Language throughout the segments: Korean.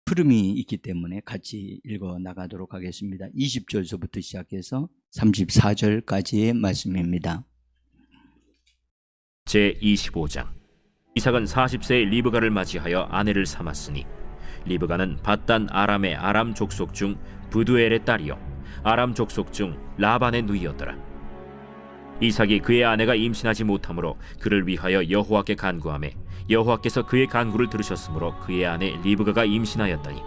흐름이 있기 때문에 같이 읽어 나가도록 하겠습니다. 20절서부터 시작해서 34절까지의 말씀입니다. 제25장. 이삭은 40세의 리브가를 맞이하여 아내를 삼았으니 리브가는 밧단 아람의 아람 족속 중 브두엘의 딸이요 아람 족속 중 라반의 누이였더라. 이삭이 그의 아내가 임신하지 못하므로 그를 위하여 여호와께 간구하매 여호와께서 그의 간구를 들으셨으므로 그의 아내 리브가가 임신하였더니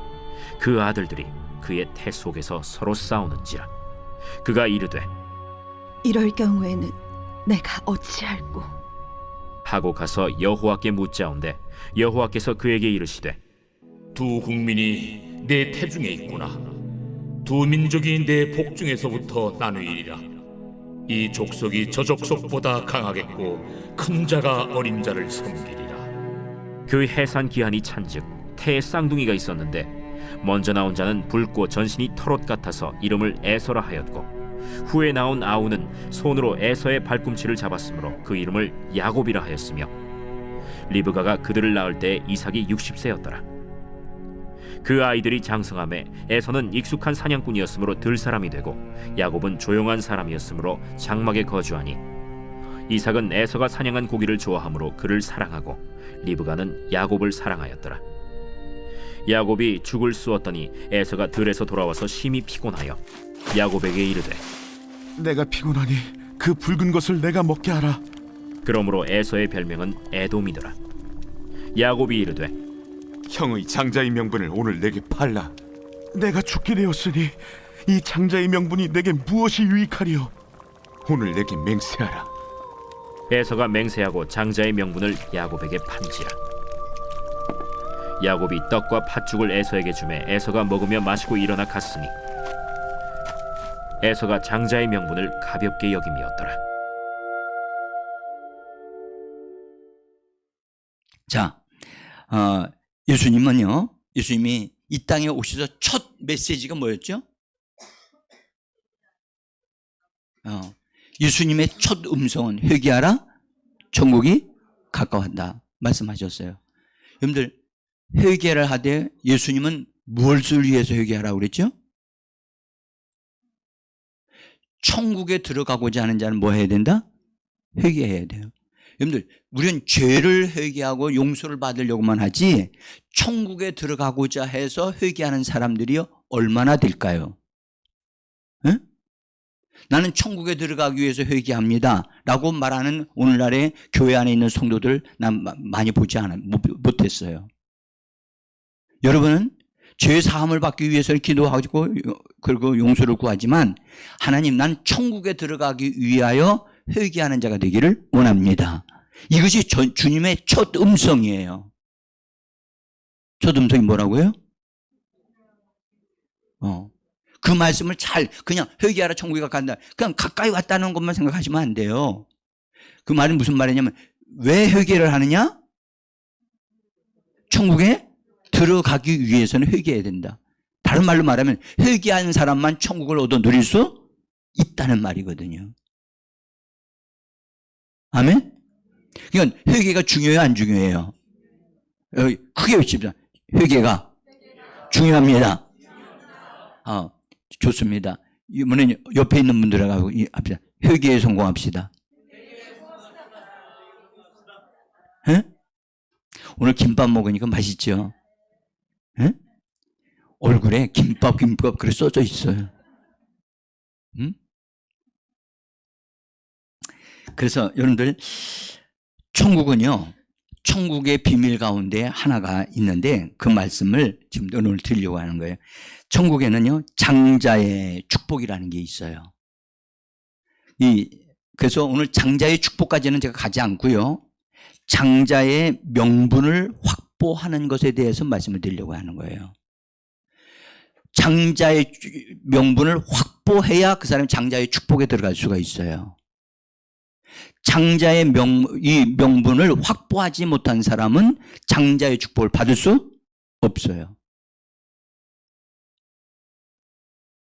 그 아들들이 그의 태 속에서 서로 싸우는지라. 그가 이르되 이럴 경우에는 내가 어찌할꼬? 하고 가서 여호와께 묻자온데 여호와께서 그에게 이르시되 두 국민이 내 태중에 있구나. 두 민족이 내 복중에서부터 나누이리라. 이 족속이 저 족속보다 강하겠고 큰 자가 어린 자를 섬기리라. 그 해산 기한이 찬즉 태에 쌍둥이가 있었는데 먼저 나온 자는 붉고 전신이 털옷 같아서 이름을 에서라 하였고 후에 나온 아우는 손으로 에서의 발꿈치를 잡았으므로 그 이름을 야곱이라 하였으며 리브가가 그들을 낳을 때 이삭이 60세였더라. 그 아이들이 장성함에 에서는 익숙한 사냥꾼이었으므로 들사람이 되고 야곱은 조용한 사람이었으므로 장막에 거주하니 이삭은 에서가 사냥한 고기를 좋아하므로 그를 사랑하고 리브가는 야곱을 사랑하였더라. 야곱이 죽을 쑤었더니 에서가 들에서 돌아와서 심히 피곤하여 야곱에게 이르되 내가 피곤하니 그 붉은 것을 내가 먹게 하라. 그러므로 에서의 별명은 에돔이더라. 야곱이 이르되 형의 장자의 명분을 오늘 내게 팔라. 내가 죽게 되었으니 이 장자의 명분이 내게 무엇이 유익하리요? 오늘 내게 맹세하라. 에서가 맹세하고 장자의 명분을 야곱에게 판지라. 야곱이 떡과 팥죽을 에서에게 주매 에서가 먹으며 마시고 일어나 갔으니 에서가 장자의 명분을 가볍게 여김이었더라. 자, 예수님이 이 땅에 오셔서 첫 메시지가 뭐였죠? 예수님의 첫 음성은 회개하라, 천국이 가까웠다 말씀하셨어요. 여러분들 회개를 하되 예수님은 무엇을 위해서 회개하라고 그랬죠? 천국에 들어가고자 하는 자는 뭐 해야 된다? 회개해야 돼요. 여러분들 우리는 죄를 회개하고 용서를 받으려고만 하지 천국에 들어가고자 해서 회개하는 사람들이 얼마나 될까요? 에? 나는 천국에 들어가기 위해서 회개합니다 라고 말하는 오늘날의 교회 안에 있는 성도들 난 많이 보지 못했어요. 여러분은 죄 사함을 받기 위해서 기도하고 그리고 용서를 구하지만 하나님 난 천국에 들어가기 위하여 회개하는 자가 되기를 원합니다. 이것이 주님의 첫 음성이에요. 첫 음성이 뭐라고요? 그 말씀을 그냥 회개하라 천국에 간다. 그냥 가까이 왔다는 것만 생각하시면 안 돼요. 그 말은 무슨 말이냐면 왜 회개를 하느냐? 천국에 들어가기 위해서는 회개해야 된다. 다른 말로 말하면 회개한 사람만 천국을 얻어 누릴 수 있다는 말이거든요. 아멘? 그러니까 회개가 중요해요, 안 중요해요? 크게 외칩시다. 회개가 중요합니다. 좋습니다. 이번에 옆에 있는 분들하고 합시다. 회개에 성공합시다. 에? 오늘 김밥 먹으니까 맛있죠? 에? 얼굴에 김밥 그래 써져 있어요. 응? 그래서 여러분들 천국은요, 천국의 비밀 가운데 하나가 있는데 그 말씀을 지금 오늘 드리려고 하는 거예요. 천국에는요, 장자의 축복이라는 게 있어요. 그래서 오늘 장자의 축복까지는 제가 가지 않고요, 장자의 명분을 확보하는 것에 대해서 말씀을 드리려고 하는 거예요. 장자의 명분을 확보해야 그 사람이 장자의 축복에 들어갈 수가 있어요. 장자의 이 명분을 확보하지 못한 사람은 장자의 축복을 받을 수 없어요.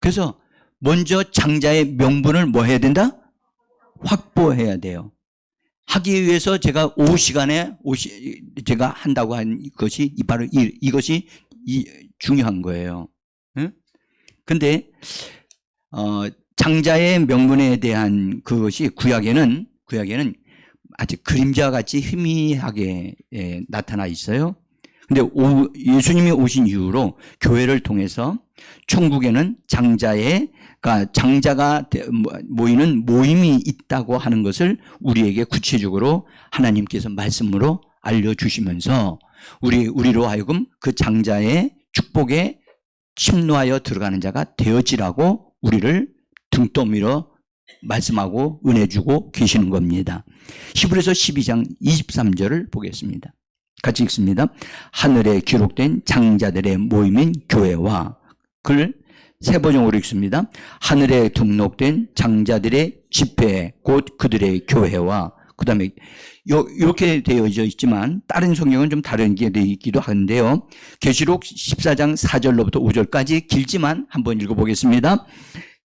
그래서 먼저 장자의 명분을 뭐 해야 된다? 확보해야 돼요. 하기 위해서 제가 오후 시간에 제가 한다고 한 것이 바로 이것이 중요한 거예요. 응? 근데 장자의 명분에 대한 그것이 구약에는 아주 그림자같이 희미하게 나타나 있어요. 근데 예수님이 오신 이후로 교회를 통해서 천국에는 장자가 모이는 모임이 있다고 하는 것을 우리에게 구체적으로 하나님께서 말씀으로 알려주시면서 우리로 하여금 그 장자의 축복에 침노하여 들어가는 자가 되어지라고 우리를 등떠밀어 말씀하고 은혜 주고 계시는 겁니다. 히브리서 12장 23절을 보겠습니다. 같이 읽습니다. 하늘에 기록된 장자들의 모임인 교회와, 그걸 세 버전으로 읽습니다. 하늘에 등록된 장자들의 집회 곧 그들의 교회와, 그 다음에 이렇게 되어져 있지만 다른 성경은 좀 다른 게 되어 있기도 한데요. 계시록 14장 4절로부터 5절까지 길지만 한번 읽어보겠습니다.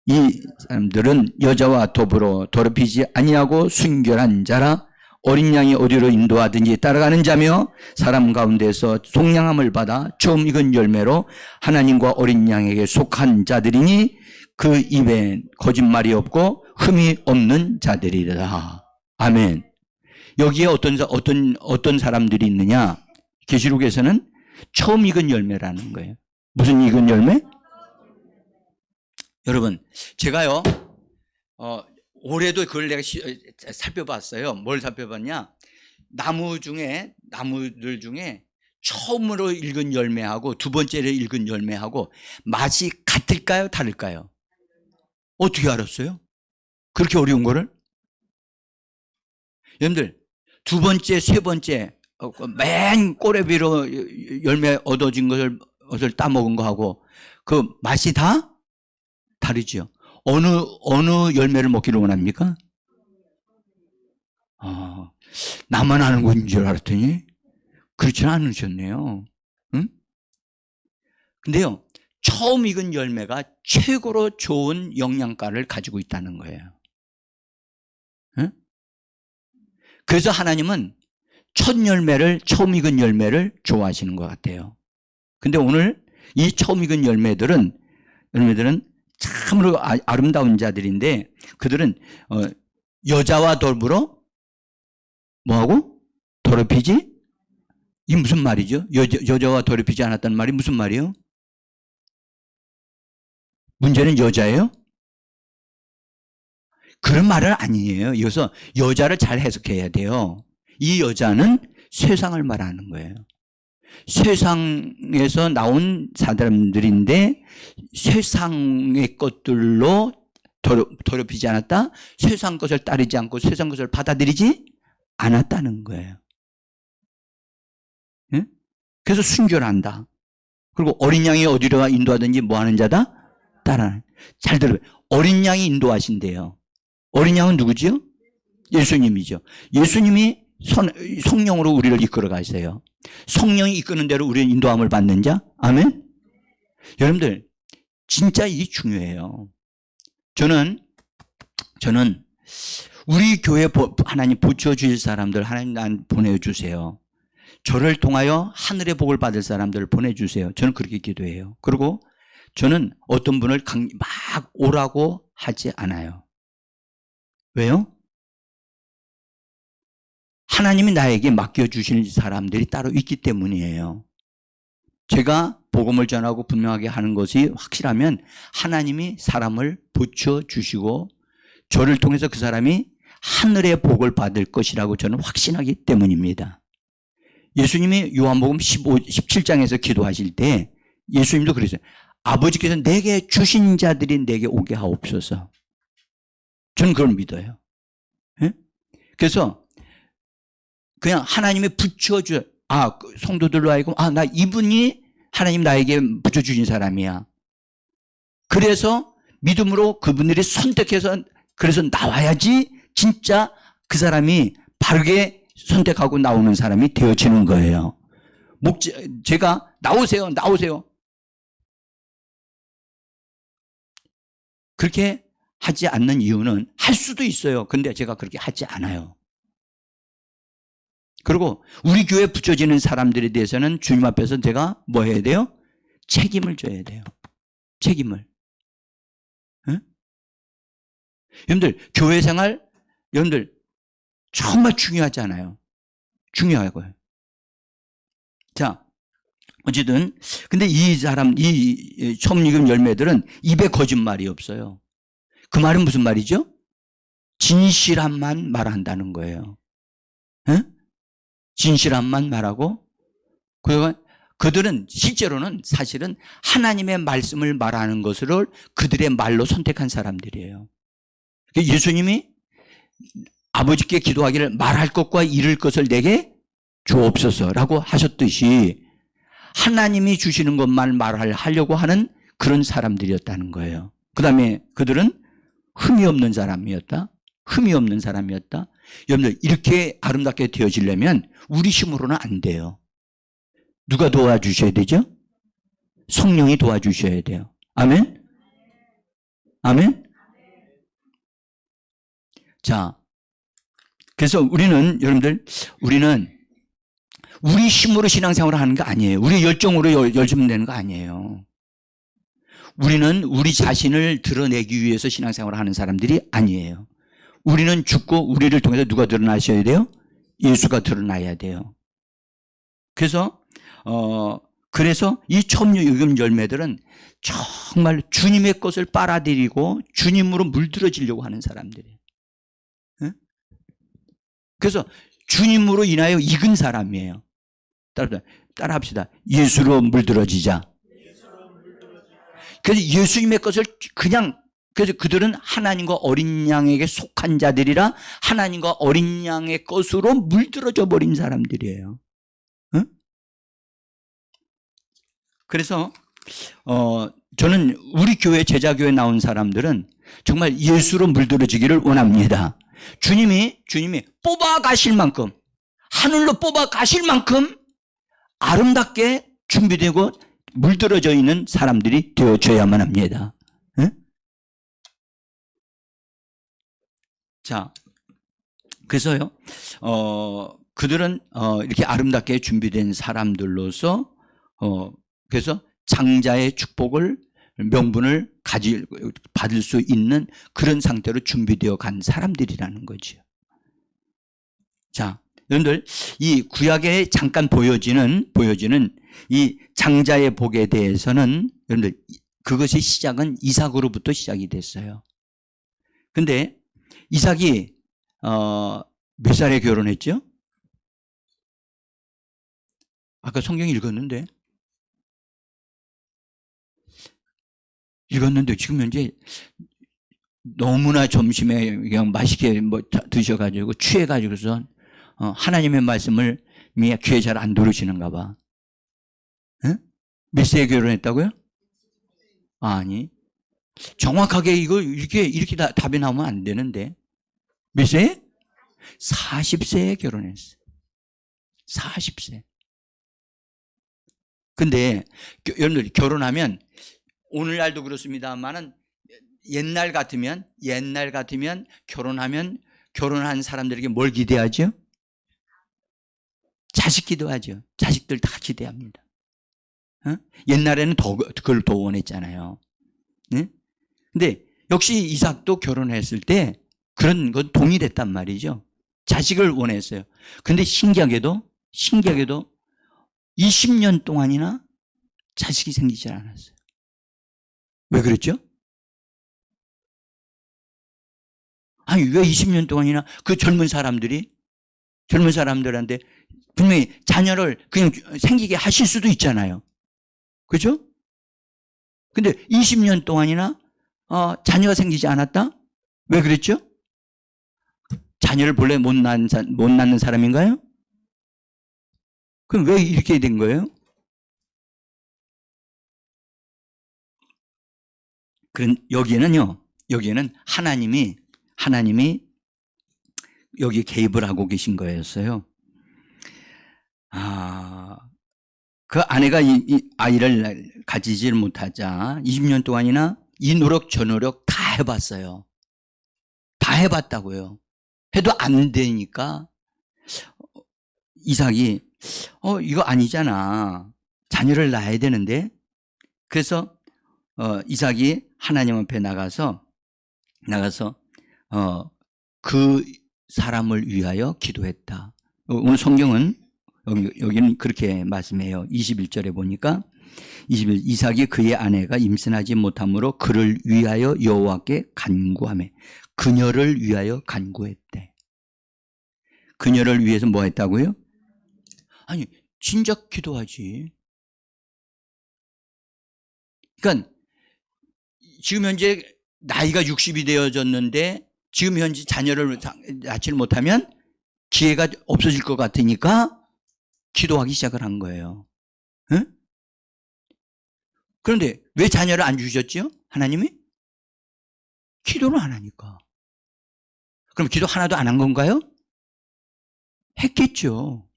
이 사람들은 여자와 더불어 더럽히지 아니하고 순결한 자라, 어린 양이 어디로 인도하든지 따라가는 자며 사람 가운데서 속량함을 받아 처음 익은 열매로 하나님과 어린 양에게 속한 자들이니 그 입에 거짓말이 없고 흠이 없는 자들이라. 아멘. 여기에 어떤 사람들이 있느냐? 계시록에서는 처음 익은 열매라는 거예요. 무슨 익은 열매? 여러분, 제가요, 올해도 그걸 내가 살펴봤어요. 뭘 살펴봤냐? 나무들 중에 처음으로 익은 열매하고 두 번째로 익은 열매하고 맛이 같을까요? 다를까요? 어떻게 알았어요? 그렇게 어려운 거를? 여러분들, 두 번째, 세 번째, 맨 꼬레비로 열매 얻어진 것을 따먹은 거하고 그 맛이 다 다르죠. 어느 열매를 먹기를 원합니까? 나만 아는 것인 줄 알았더니 그렇지는 않으셨네요. 응? 근데요, 처음 익은 열매가 최고로 좋은 영양가를 가지고 있다는 거예요. 응? 그래서 하나님은 처음 익은 열매를 좋아하시는 것 같아요. 근데 오늘 이 처음 익은 열매들은 참으로 아름다운 자들인데, 그들은 여자와 더불어 뭐하고? 더럽히지? 이게 무슨 말이죠? 여자와 더럽히지 않았다는 말이 무슨 말이에요? 문제는 여자예요? 그런 말은 아니에요. 여기서 여자를 잘 해석해야 돼요. 이 여자는 세상을 말하는 거예요. 세상에서 나온 사람들인데 세상의 것들로 더럽히지 않았다? 세상 것을 따르지 않고 세상 것을 받아들이지 않았다는 거예요. 예? 그래서 순결한다. 그리고 어린 양이 어디로 인도하든지 뭐 하는 자다? 따라하는. 잘 들어요. 어린 양이 인도하신대요. 어린 양은 누구지요? 예수님이죠. 예수님이 성령으로 우리를 이끌어 가세요. 성령이 이끄는 대로 우리는 인도함을 받는 자. 아멘. 여러분들, 진짜 이게 중요해요. 저는 우리 교회 하나님 붙여주실 사람들 하나님 난 보내주세요. 저를 통하여 하늘의 복을 받을 사람들을 보내주세요. 저는 그렇게 기도해요. 그리고 저는 어떤 분을 막 오라고 하지 않아요. 왜요? 하나님이 나에게 맡겨주실 사람들이 따로 있기 때문이에요. 제가 복음을 전하고 분명하게 하는 것이 확실하면 하나님이 사람을 붙여주시고 저를 통해서 그 사람이 하늘의 복을 받을 것이라고 저는 확신하기 때문입니다. 예수님이 요한복음 17장에서 기도하실 때 예수님도 그랬어요. 아버지께서 내게 주신 자들이 내게 오게 하옵소서. 저는 그걸 믿어요. 네? 그래서 그냥 하나님이 붙여줘. 성도들로 하여금, 나 이분이 하나님 나에게 붙여주신 사람이야. 그래서 믿음으로 그분들이 선택해서 그래서 나와야지 진짜 그 사람이 바르게 선택하고 나오는 사람이 되어지는 거예요. 제가 나오세요. 그렇게 하지 않는 이유는 할 수도 있어요. 근데 제가 그렇게 하지 않아요. 그리고 우리 교회에 붙여지는 사람들에 대해서는 주님 앞에서 제가 뭐 해야 돼요? 책임을 져야 돼요. 책임을. 응? 여러분들 교회 생활 여러분들 정말 중요하잖아요. 중요하고요. 자, 어쨌든 근데 이 사람 이 처음 읽은 열매들은 입에 거짓말이 없어요. 그 말은 무슨 말이죠? 진실함만 말한다는 거예요. 응? 진실함만 말하고 그들은 실제로는 사실은 하나님의 말씀을 말하는 것을 그들의 말로 선택한 사람들이에요. 예수님이 아버지께 기도하기를 말할 것과 이룰 것을 내게 주옵소서라고 하셨듯이 하나님이 주시는 것만 말하려고 하는 그런 사람들이었다는 거예요. 그 다음에 그들은 흠이 없는 사람이었다. 흠이 없는 사람이었다. 여러분들 이렇게 아름답게 되어지려면 우리 힘으로는 안 돼요. 누가 도와주셔야 되죠? 성령이 도와주셔야 돼요. 아멘? 아멘? 자, 그래서 우리는 여러분들 우리는 우리 힘으로 신앙생활을 하는 거 아니에요. 우리 열정으로 열심히 되는 거 아니에요. 우리는 우리 자신을 드러내기 위해서 신앙생활을 하는 사람들이 아니에요. 우리는 죽고 우리를 통해서 누가 드러나셔야 돼요? 예수가 드러나야 돼요. 그래서 이 처음 읽은 열매들은 정말 주님의 것을 빨아들이고 주님으로 물들어지려고 하는 사람들이에요. 응? 그래서 주님으로 인하여 익은 사람이에요. 따라합시다. 예수로 물들어지자. 그래서 예수님의 것을 그래서 그들은 하나님과 어린 양에게 속한 자들이라 하나님과 어린 양의 것으로 물들어져 버린 사람들이에요. 응? 그래서 저는 우리 교회 제자교회 나온 사람들은 정말 예수로 물들어지기를 원합니다. 주님이 뽑아 가실 만큼 하늘로 뽑아 가실 만큼 아름답게 준비되고 물들어져 있는 사람들이 되어줘야만 합니다. 응? 자, 그래서요, 그들은 이렇게 아름답게 준비된 사람들로서 그래서 장자의 축복을 명분을 받을 수 있는 그런 상태로 준비되어 간 사람들이라는 거죠. 자, 여러분들 이 구약에 잠깐 보여지는 이 장자의 복에 대해서는 여러분들 그것의 시작은 이삭으로부터 시작이 됐어요. 근데 이삭이 몇 살에 결혼했죠? 아까 성경 읽었는데 지금 현재 너무나 점심에 그냥 맛있게 드셔가지고 취해가지고서 하나님의 말씀을 귀에 잘 안 들으시는가 봐. 응? 몇 세에 결혼했다고요? 아니, 정확하게 이렇게 답이 나오면 안 되는데 몇 세에? 40세에 결혼했어요. 40세. 근데 여러분들 결혼하면 오늘날도 그렇습니다만은 옛날 같으면 결혼한 사람들에게 뭘 기대하죠? 자식 기도하죠. 자식들 다 기대합니다. 옛날에는 그걸 더 원했잖아요. 근데 역시 이삭도 결혼했을 때 그런 건 동일했단 말이죠. 자식을 원했어요. 근데 신기하게도 20년 동안이나 자식이 생기질 않았어요. 왜 그랬죠? 아니, 왜 20년 동안이나 그 젊은 사람들한테 분명히 자녀를 그냥 생기게 하실 수도 있잖아요. 그죠? 근데 20년 동안이나 자녀가 생기지 않았다? 왜 그랬죠? 자녀를 본래 못 낳는 사람인가요? 그럼 왜 이렇게 된 거예요? 여기에는 하나님이 여기 개입을 하고 계신 거였어요. 그 아내가 이 아이를 가지질 못하자 20년 동안이나 이 노력 저 노력 다 해봤어요. 다 해봤다고요. 해도 안 되니까 이삭이 이거 아니잖아. 자녀를 낳아야 되는데 그래서 이삭이 하나님 앞에 나가서 그 사람을 위하여 기도했다. 오늘 성경은 여기는 그렇게 말씀해요. 21절에 보니까 21, 이삭이 그의 아내가 임신하지 못함으로 그를 위하여 여호와께 간구하며 그녀를 위하여 간구했대. 그녀를 위해서 뭐 했다고요? 아니, 진작 기도하지. 그러니까 지금 현재 나이가 60이 되어졌는데 지금 현재 자녀를 낳지를 못하면 기회가 없어질 것 같으니까 기도하기 시작을 한 거예요. 응? 그런데 왜 자녀를 안 주셨죠? 하나님이? 기도를 안 하니까. 그럼 기도 하나도 안 한 건가요? 했겠죠.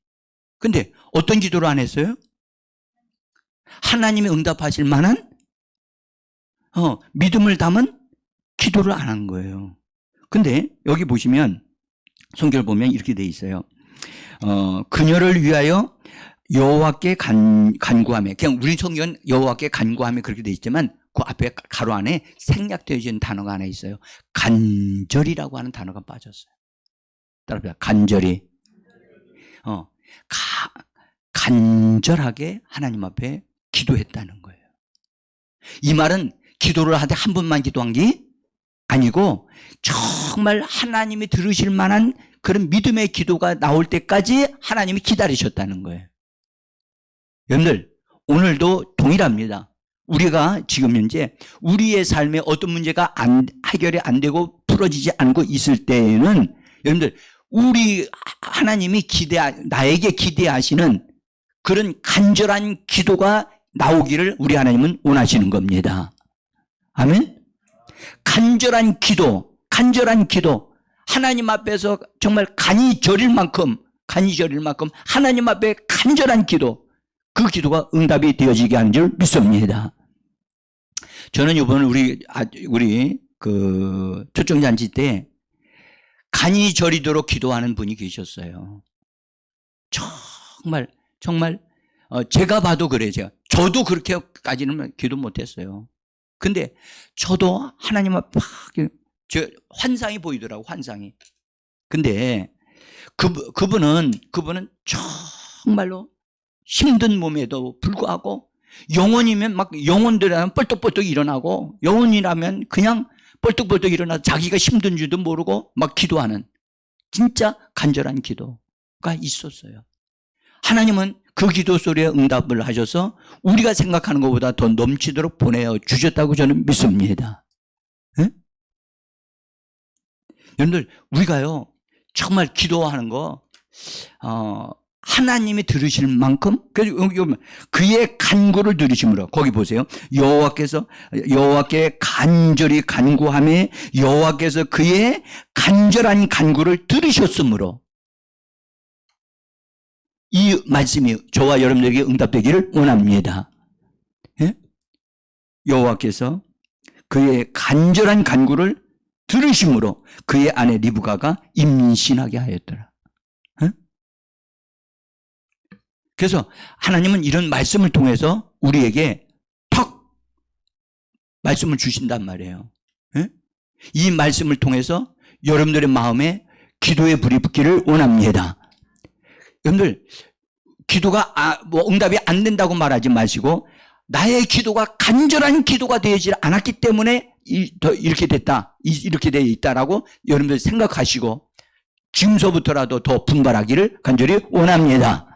근데 어떤 기도를 안 했어요? 하나님이 응답하실 만한 믿음을 담은 기도를 안 한 거예요. 근데 여기 보시면 성경을 보면 이렇게 돼 있어요. 그녀를 위하여 여호와께 간구하며, 그냥 우리 성경은 여호와께 간구하며 그렇게 돼 있지만 그 앞에 가로 안에 생략되어 있는 단어가 하나 있어요. 간절이라고 하는 단어가 빠졌어요. 따라합니다. 간절히. 간절하게 하나님 앞에 기도했다는 거예요. 이 말은 기도를 하되 한 번만 기도한 게 아니고 정말 하나님이 들으실 만한 그런 믿음의 기도가 나올 때까지 하나님이 기다리셨다는 거예요. 여러분들, 오늘도 동일합니다. 우리가 지금 현재 우리의 삶에 어떤 문제가 해결이 안 되고 풀어지지 않고 있을 때에는 여러분들, 우리 하나님이 나에게 기대하시는 그런 간절한 기도가 나오기를 우리 하나님은 원하시는 겁니다. 아멘? 간절한 기도, 하나님 앞에서 정말 간이 저릴 만큼 하나님 앞에 간절한 기도, 그 기도가 응답이 되어지게 하는 줄 믿습니다. 저는 이번 우리 그 초청잔치 때 간이 저리도록 기도하는 분이 계셨어요. 정말 제가 봐도 그래요. 저도 그렇게까지는 기도 못했어요. 근데 저도 하나님 앞에 환상이 보이더라고, 환상이. 근데 그분은 정말로 힘든 몸에도 불구하고 영혼이면 막 영혼들이라면 뻘떡뻘떡 일어나고 영혼이라면 그냥 뻘떡뻘떡 일어나서 자기가 힘든 줄도 모르고 막 기도하는 진짜 간절한 기도가 있었어요. 하나님은 그 기도 소리에 응답을 하셔서 우리가 생각하는 것보다 더 넘치도록 보내주셨다고 저는 믿습니다. 네? 여러분들, 우리가요 정말 기도하는 거 하나님이 들으실 만큼, 그의 간구를 들으심으로, 거기 보세요. 여호와께 간절히 간구하며 여호와께서 그의 간절한 간구를 들으셨으므로 이 말씀이 저와 여러분들에게 응답되기를 원합니다. 예? 여호와께서 그의 간절한 간구를 들으심으로 그의 아내 리브가가 임신하게 하였더라. 예? 그래서 하나님은 이런 말씀을 통해서 우리에게 턱 말씀을 주신단 말이에요. 예? 이 말씀을 통해서 여러분들의 마음에 기도의 불이 붙기를 원합니다. 여러분들, 기도가 응답이 안 된다고 말하지 마시고 나의 기도가 간절한 기도가 되지 않았기 때문에 이렇게 됐다, 이렇게 되어 있다라고 여러분들 생각하시고 지금서부터라도 더 분발하기를 간절히 원합니다.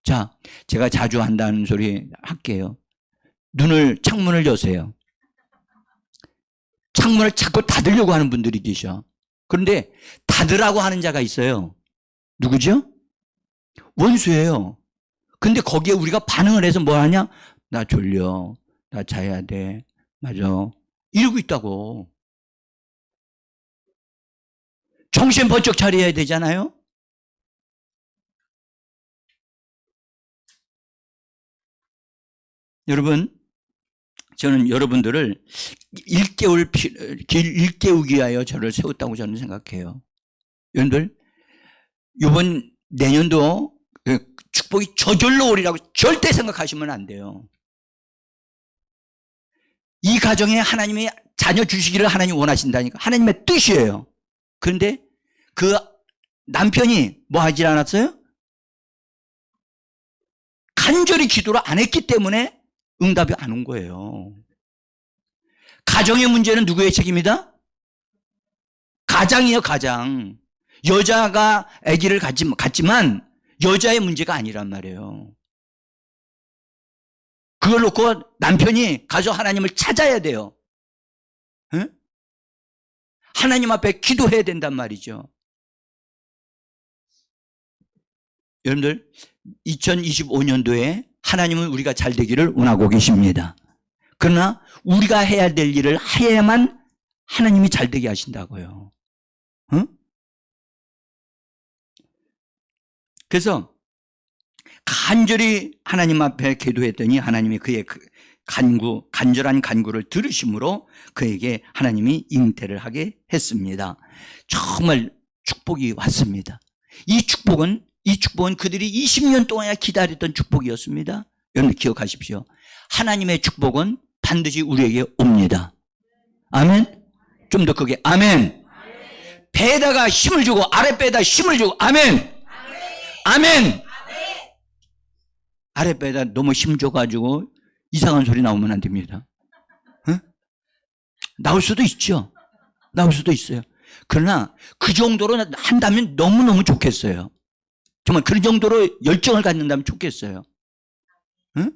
자, 제가 자주 한다는 소리 할게요. 창문을 여세요. 창문을 자꾸 닫으려고 하는 분들이 계셔. 그런데 닫으라고 하는 자가 있어요. 누구죠? 원수예요. 근데 거기에 우리가 반응을 해서 뭐 하냐? 나 졸려. 나 자야 돼. 맞아. 이러고 있다고. 정신 번쩍 차려야 되잖아요. 여러분, 저는 여러분들을 일깨우기 위하여 저를 세웠다고 저는 생각해요. 여러분들, 이번 내년도 축복이 저절로 오리라고 절대 생각하시면 안 돼요. 이 가정에 하나님이 자녀 주시기를 하나님 원하신다니까. 하나님의 뜻이에요. 그런데 그 남편이 뭐 하지 않았어요? 간절히 기도를 안 했기 때문에 응답이 안 온 거예요. 가정의 문제는 누구의 책임이다? 가장이에요, 가장. 여자가 아기를 갖지만 여자의 문제가 아니란 말이에요. 그걸 놓고 남편이 가서 하나님을 찾아야 돼요. 응? 하나님 앞에 기도해야 된단 말이죠. 여러분들 2025년도에 하나님은 우리가 잘 되기를 원하고 계십니다. 그러나 우리가 해야 될 일을 해야만 하나님이 잘 되게 하신다고요. 응? 그래서 간절히 하나님 앞에 기도했더니 하나님이 그의 간절한 간구를 들으심으로 그에게 하나님이 잉태를 하게 했습니다. 정말 축복이 왔습니다. 이 축복은 그들이 20년 동안 기다렸던 축복이었습니다. 여러분 기억하십시오. 하나님의 축복은 반드시 우리에게 옵니다. 아멘? 좀 더 크게 아멘. 배에다가 힘을 주고 아랫배에다 힘을 주고 아멘. 아멘. 아랫배에다 너무 힘 줘가지고 이상한 소리 나오면 안 됩니다. 응? 나올 수도 있죠. 나올 수도 있어요. 그러나 그 정도로 한다면 너무너무 좋겠어요. 정말 그런 정도로 열정을 갖는다면 좋겠어요. 응?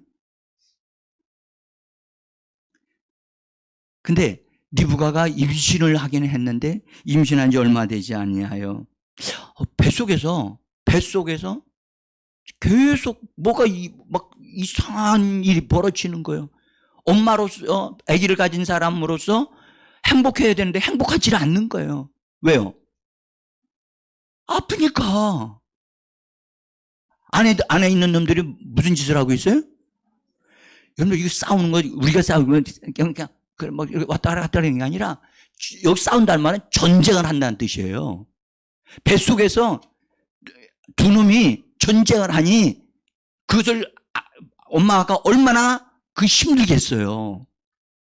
근데 리브가가 임신을 하기는 했는데 임신한 지 얼마 되지 아니하여 뱃속에서 계속 뭐가 막 이상한 일이 벌어지는 거예요. 엄마로서 아기를 가진 사람으로서 행복해야 되는데 행복하지 않는 거예요. 왜요? 아프니까. 안에 있는 놈들이 무슨 짓을 하고 있어요? 여러분들 이거 싸우는 거 우리가 싸우면 그냥 막 왔다 갔다 하는 게 아니라 여기 싸운다는 말은 전쟁을 한다는 뜻이에요. 뱃속에서 두 놈이 전쟁을 하니 그것을 엄마가 얼마나 힘들겠어요.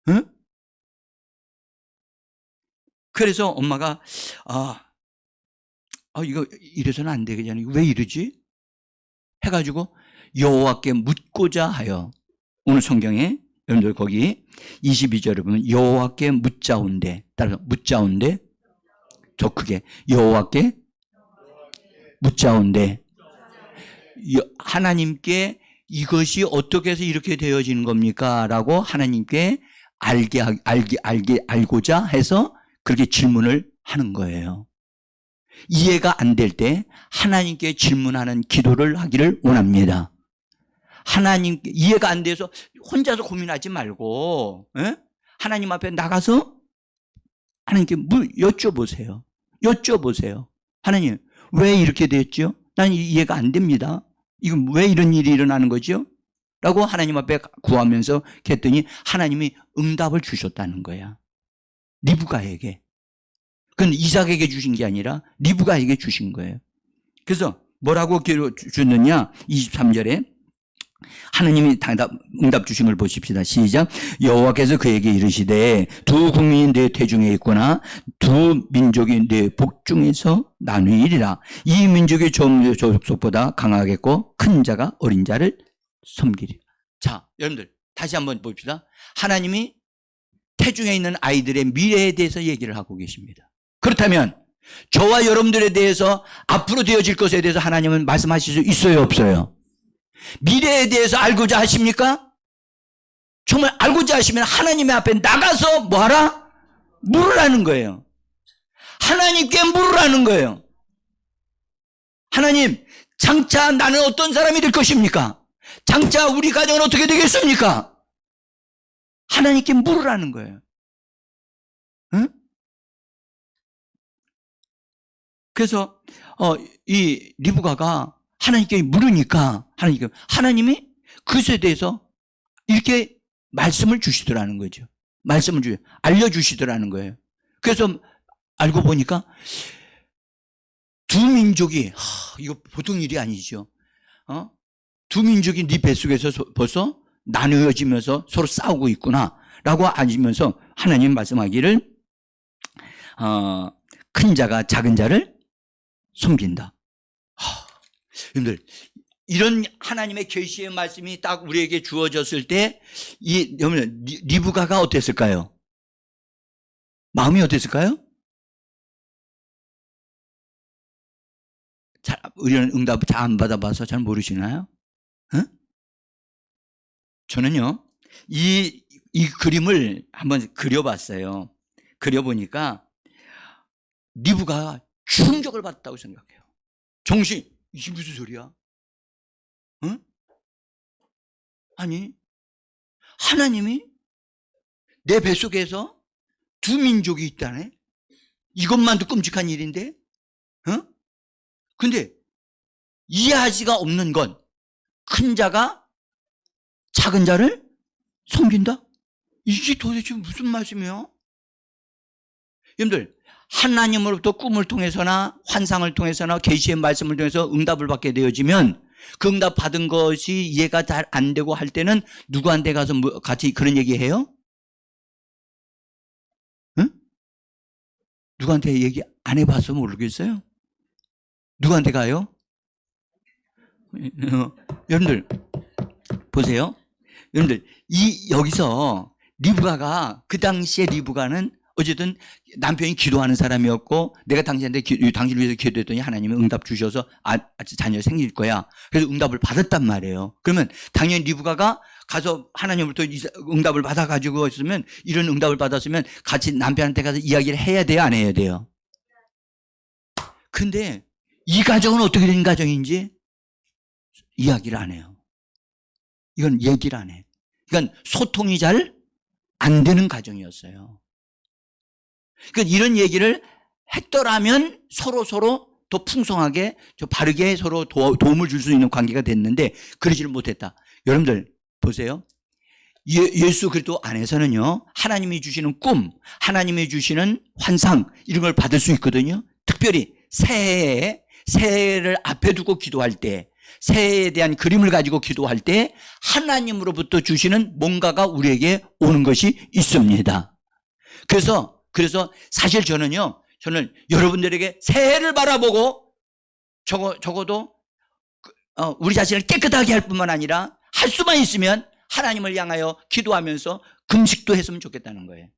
응? 그래서 엄마가 이거 이래서는 안 되겠잖아요. 왜 이러지? 해가지고 여호와께 묻고자 하여 오늘 성경에 여러분들 거기 22절에 보면 여호와께 묻자온대 따라서 묻자온대 더 크게 여호와께 묻자온대 하나님께 이것이 어떻게 해서 이렇게 되어지는 겁니까? 라고 하나님께 알고자 해서 그렇게 질문을 하는 거예요. 이해가 안 될 때 하나님께 질문하는 기도를 하기를 원합니다. 하나님께 이해가 안 돼서 혼자서 고민하지 말고 하나님 앞에 나가서 하나님께 여쭤보세요. 하나님 왜 이렇게 됐죠? 난 이해가 안 됩니다. 이건 왜 이런 일이 일어나는 거죠? 라고 하나님 앞에 구하면서 했더니 하나님이 응답을 주셨다는 거야. 리브가에게. 그건 이삭에게 주신 게 아니라 리브가에게 주신 거예요. 그래서 뭐라고 주느냐? 23절에 하나님이 응답 주신 걸 보십시다. 시작. 여호와께서 그에게 이르시되 두 국민이 내 태중에 있구나 두 민족이 내 복중에서 나누이리라. 이 민족의 족속보다 강하겠고 큰 자가 어린 자를 섬기리라. 자, 여러분들 다시 한번 봅시다. 하나님이 태중에 있는 아이들의 미래에 대해서 얘기를 하고 계십니다. 그렇다면 저와 여러분들에 대해서 앞으로 되어질 것에 대해서 하나님은 말씀하실 수 있어요, 없어요? 미래에 대해서 알고자 하십니까? 정말 알고자 하시면 하나님의 앞에 나가서 뭐하라? 물으라는 거예요. 하나님께 물으라는 거예요. 하나님, 장차 나는 어떤 사람이 될 것입니까? 장차 우리 가정은 어떻게 되겠습니까? 하나님께 물으라는 거예요. 응? 그래서 이 리브가가 하나님께 물으니까 하나님이 그것에 대해서 이렇게 말씀을 주시더라는 거죠. 알려주시더라는 거예요. 그래서 알고 보니까 두 민족이 이거 보통 일이 아니죠. 두 민족이 네 뱃속에서 벌써 나누어지면서 서로 싸우고 있구나. 라고 하시면서 하나님 말씀하기를 큰 자가 작은 자를 섬긴다. 여러분들, 이런 하나님의 계시의 말씀이 딱 우리에게 주어졌을 때 여러분, 리브가가 어땠을까요? 마음이 어땠을까요? 우리는 응답 잘 안 받아봐서 잘 모르시나요? 어? 저는요, 이 그림을 한번 그려봤어요. 그려보니까 리브가가 충격을 받았다고 생각해요. 이게 무슨 소리야? 응? 아니, 하나님이 내 뱃속에서 두 민족이 있다네? 이것만도 끔찍한 일인데? 어? 근데 이해할 수가 없는 건 큰 자가 작은 자를 섬긴다? 이게 도대체 무슨 말씀이야? 여러분들, 하나님으로부터 꿈을 통해서나 환상을 통해서나 계시의 말씀을 통해서 응답을 받게 되어지면 그 응답 받은 것이 이해가 잘 안 되고 할 때는 누구한테 가서 같이 그런 얘기 해요? 응? 누구한테 얘기 안 해봐서 모르겠어요? 누구한테 가요? 여러분들 보세요. 여러분들 여기서 리브가가 그 당시에 리브가는 어쨌든 남편이 기도하는 사람이었고 내가 당신을 위해서 기도했더니 하나님이 응답 주셔서 자녀 생길 거야. 그래서 응답을 받았단 말이에요. 그러면 당연히 리브가가 가서 하나님으로부터 응답을 받아가지고 있으면 이런 응답을 받았으면 같이 남편한테 가서 이야기를 해야 돼요, 안 해야 돼요? 근데 이 가정은 어떻게 된 가정인지 이야기를 안 해요. 이건 얘기를 안 해. 이건 소통이 잘 안 되는 가정이었어요. 그러니까 이런 얘기를 했더라면 서로 더 풍성하게 바르게 서로 도움을 줄 수 있는 관계가 됐는데 그러지를 못했다. 여러분들 보세요. 예수 그리스도 안에서는요, 하나님이 주시는 꿈, 하나님이 주시는 환상 이런 걸 받을 수 있거든요. 특별히 새해를 앞에 두고 기도할 때, 새해에 대한 그림을 가지고 기도할 때 하나님으로부터 주시는 뭔가가 우리에게 오는 것이 있습니다. 그래서 사실 저는 여러분들에게 새해를 바라보고 적어도 우리 자신을 깨끗하게 할 뿐만 아니라 할 수만 있으면 하나님을 향하여 기도하면서 금식도 했으면 좋겠다는 거예요.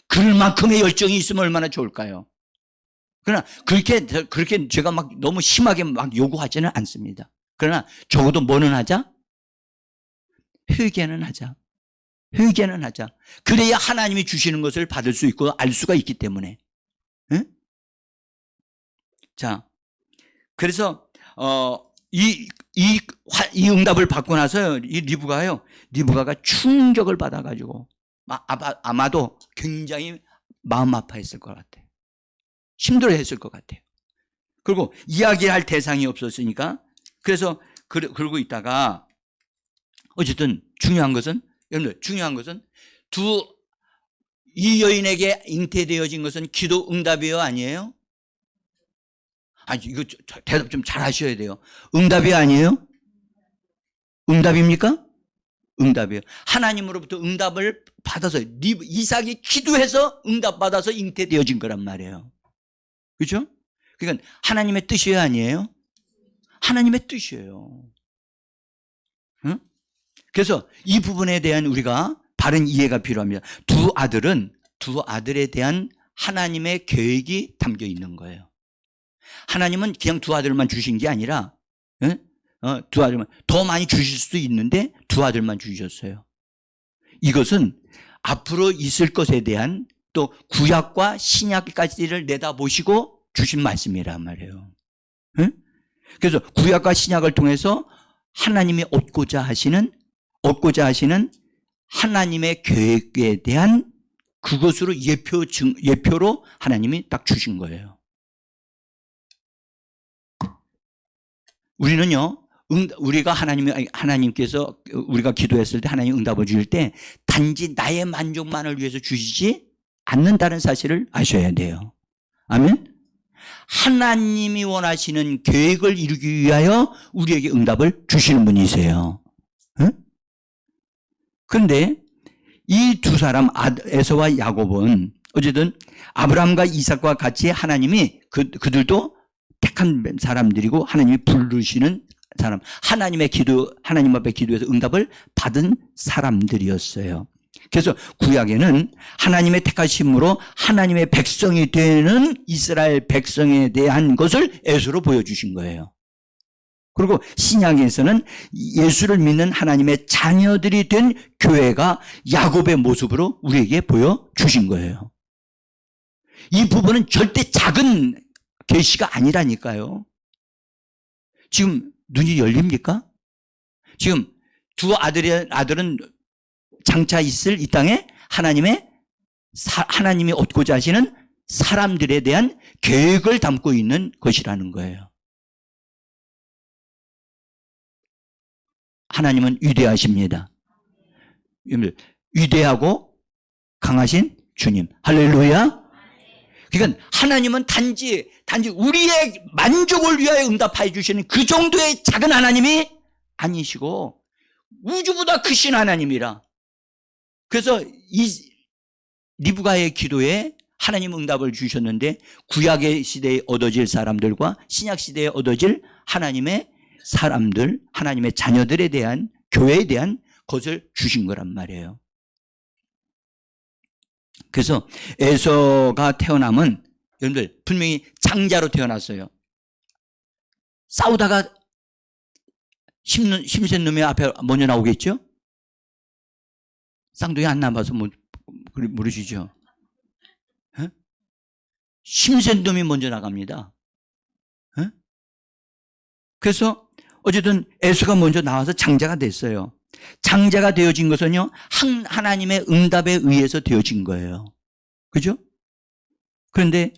그럴 만큼의 열정이 있으면 얼마나 좋을까요? 그러나 그렇게 제가 막 너무 심하게 막 요구하지는 않습니다. 그러나 적어도 뭐는 하자? 회개는 하자. 회개는 하자. 그래야 하나님이 주시는 것을 받을 수 있고 알 수가 있기 때문에. 응? 자, 그래서 이 응답을 받고 나서 이 리브가가 충격을 받아가지고 아마도 굉장히 마음 아파했을 것 같아요. 힘들어했을 것 같아요. 그리고 이야기할 대상이 없었으니까 그래서 그러고 있다가 어쨌든 중요한 것은 이 여인에게 잉태되어진 것은 기도 응답이에요, 아니에요? 아니, 이거 대답 좀 잘 하셔야 돼요. 응답이 아니에요? 응답입니까? 응답이에요. 하나님으로부터 응답을 받아서 이삭이 기도해서 응답받아서 잉태되어진 거란 말이에요. 그렇죠? 그러니까 하나님의 뜻이에요, 아니에요? 하나님의 뜻이에요. 응? 그래서 이 부분에 대한 우리가 바른 이해가 필요합니다. 두 아들에 대한 하나님의 계획이 담겨 있는 거예요. 하나님은 그냥 두 아들만 주신 게 아니라 두 아들만 더 많이 주실 수도 있는데 두 아들만 주셨어요. 이것은 앞으로 있을 것에 대한 또 구약과 신약까지를 내다보시고 주신 말씀이란 말이에요. 그래서 구약과 신약을 통해서 하나님이 얻고자 하시는 하나님의 계획에 대한 그것으로 예표로 하나님이 딱 주신 거예요. 우리는요, 하나님께서 우리가 기도했을 때 하나님 응답을 주실 때 단지 나의 만족만을 위해서 주시지 않는다는 사실을 아셔야 돼요. 아멘? 하나님이 원하시는 계획을 이루기 위하여 우리에게 응답을 주시는 분이세요. 응? 그런데 이 두 사람 에서와 야곱은 어쨌든 아브라함과 이삭과 같이 하나님이 그들도 택한 사람들이고 하나님이 부르시는 사람, 하나님 앞에 기도해서 응답을 받은 사람들이었어요. 그래서 구약에는 하나님의 택하심으로 하나님의 백성이 되는 이스라엘 백성에 대한 것을 에서로 보여주신 거예요. 그리고 신약에서는 예수를 믿는 하나님의 자녀들이 된 교회가 야곱의 모습으로 우리에게 보여주신 거예요. 이 부분은 절대 작은 계시가 아니라니까요. 지금 눈이 열립니까? 지금 두 아들은 장차 있을 이 땅에 하나님이 얻고자 하시는 사람들에 대한 계획을 담고 있는 것이라는 거예요. 하나님은 위대하십니다. 위대하고 강하신 주님. 할렐루야. 그러니까 하나님은 단지 우리의 만족을 위하여 응답해 주시는 그 정도의 작은 하나님이 아니시고 우주보다 크신 하나님이라. 그래서 이 리브가의 기도에 하나님 응답을 주셨는데 구약의 시대에 얻어질 사람들과 신약 시대에 얻어질 하나님의 사람들, 하나님의 자녀들에 대한 교회에 대한 것을 주신 거란 말이에요. 그래서 에서가 태어남은 여러분들 분명히 장자로 태어났어요. 싸우다가 심센 놈이 앞에 먼저 나오겠죠? 쌍둥이 안 남아서 모르시죠? 심센 놈이 먼저 나갑니다. 그래서 어쨌든 에서가 먼저 나와서 장자가 됐어요. 장자가 되어진 것은요, 하나님의 응답에 의해서 되어진 거예요. 그죠? 그런데,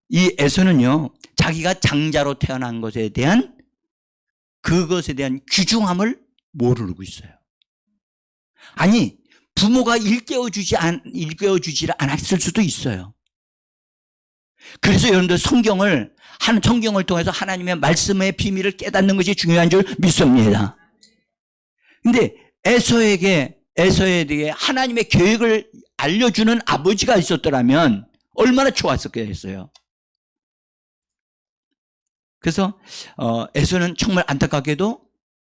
이 에서는요, 자기가 장자로 태어난 것에 대한, 그것에 대한 귀중함을 모르고 있어요. 아니, 부모가 일깨워주지 않았을 수도 있어요. 그래서 여러분들 성경을 통해서 하나님의 말씀의 비밀을 깨닫는 것이 중요한 줄 믿습니다. 근데 에서에 대해 하나님의 계획을 알려주는 아버지가 있었더라면 얼마나 좋았었겠어요. 그래서 에서는 정말 안타깝게도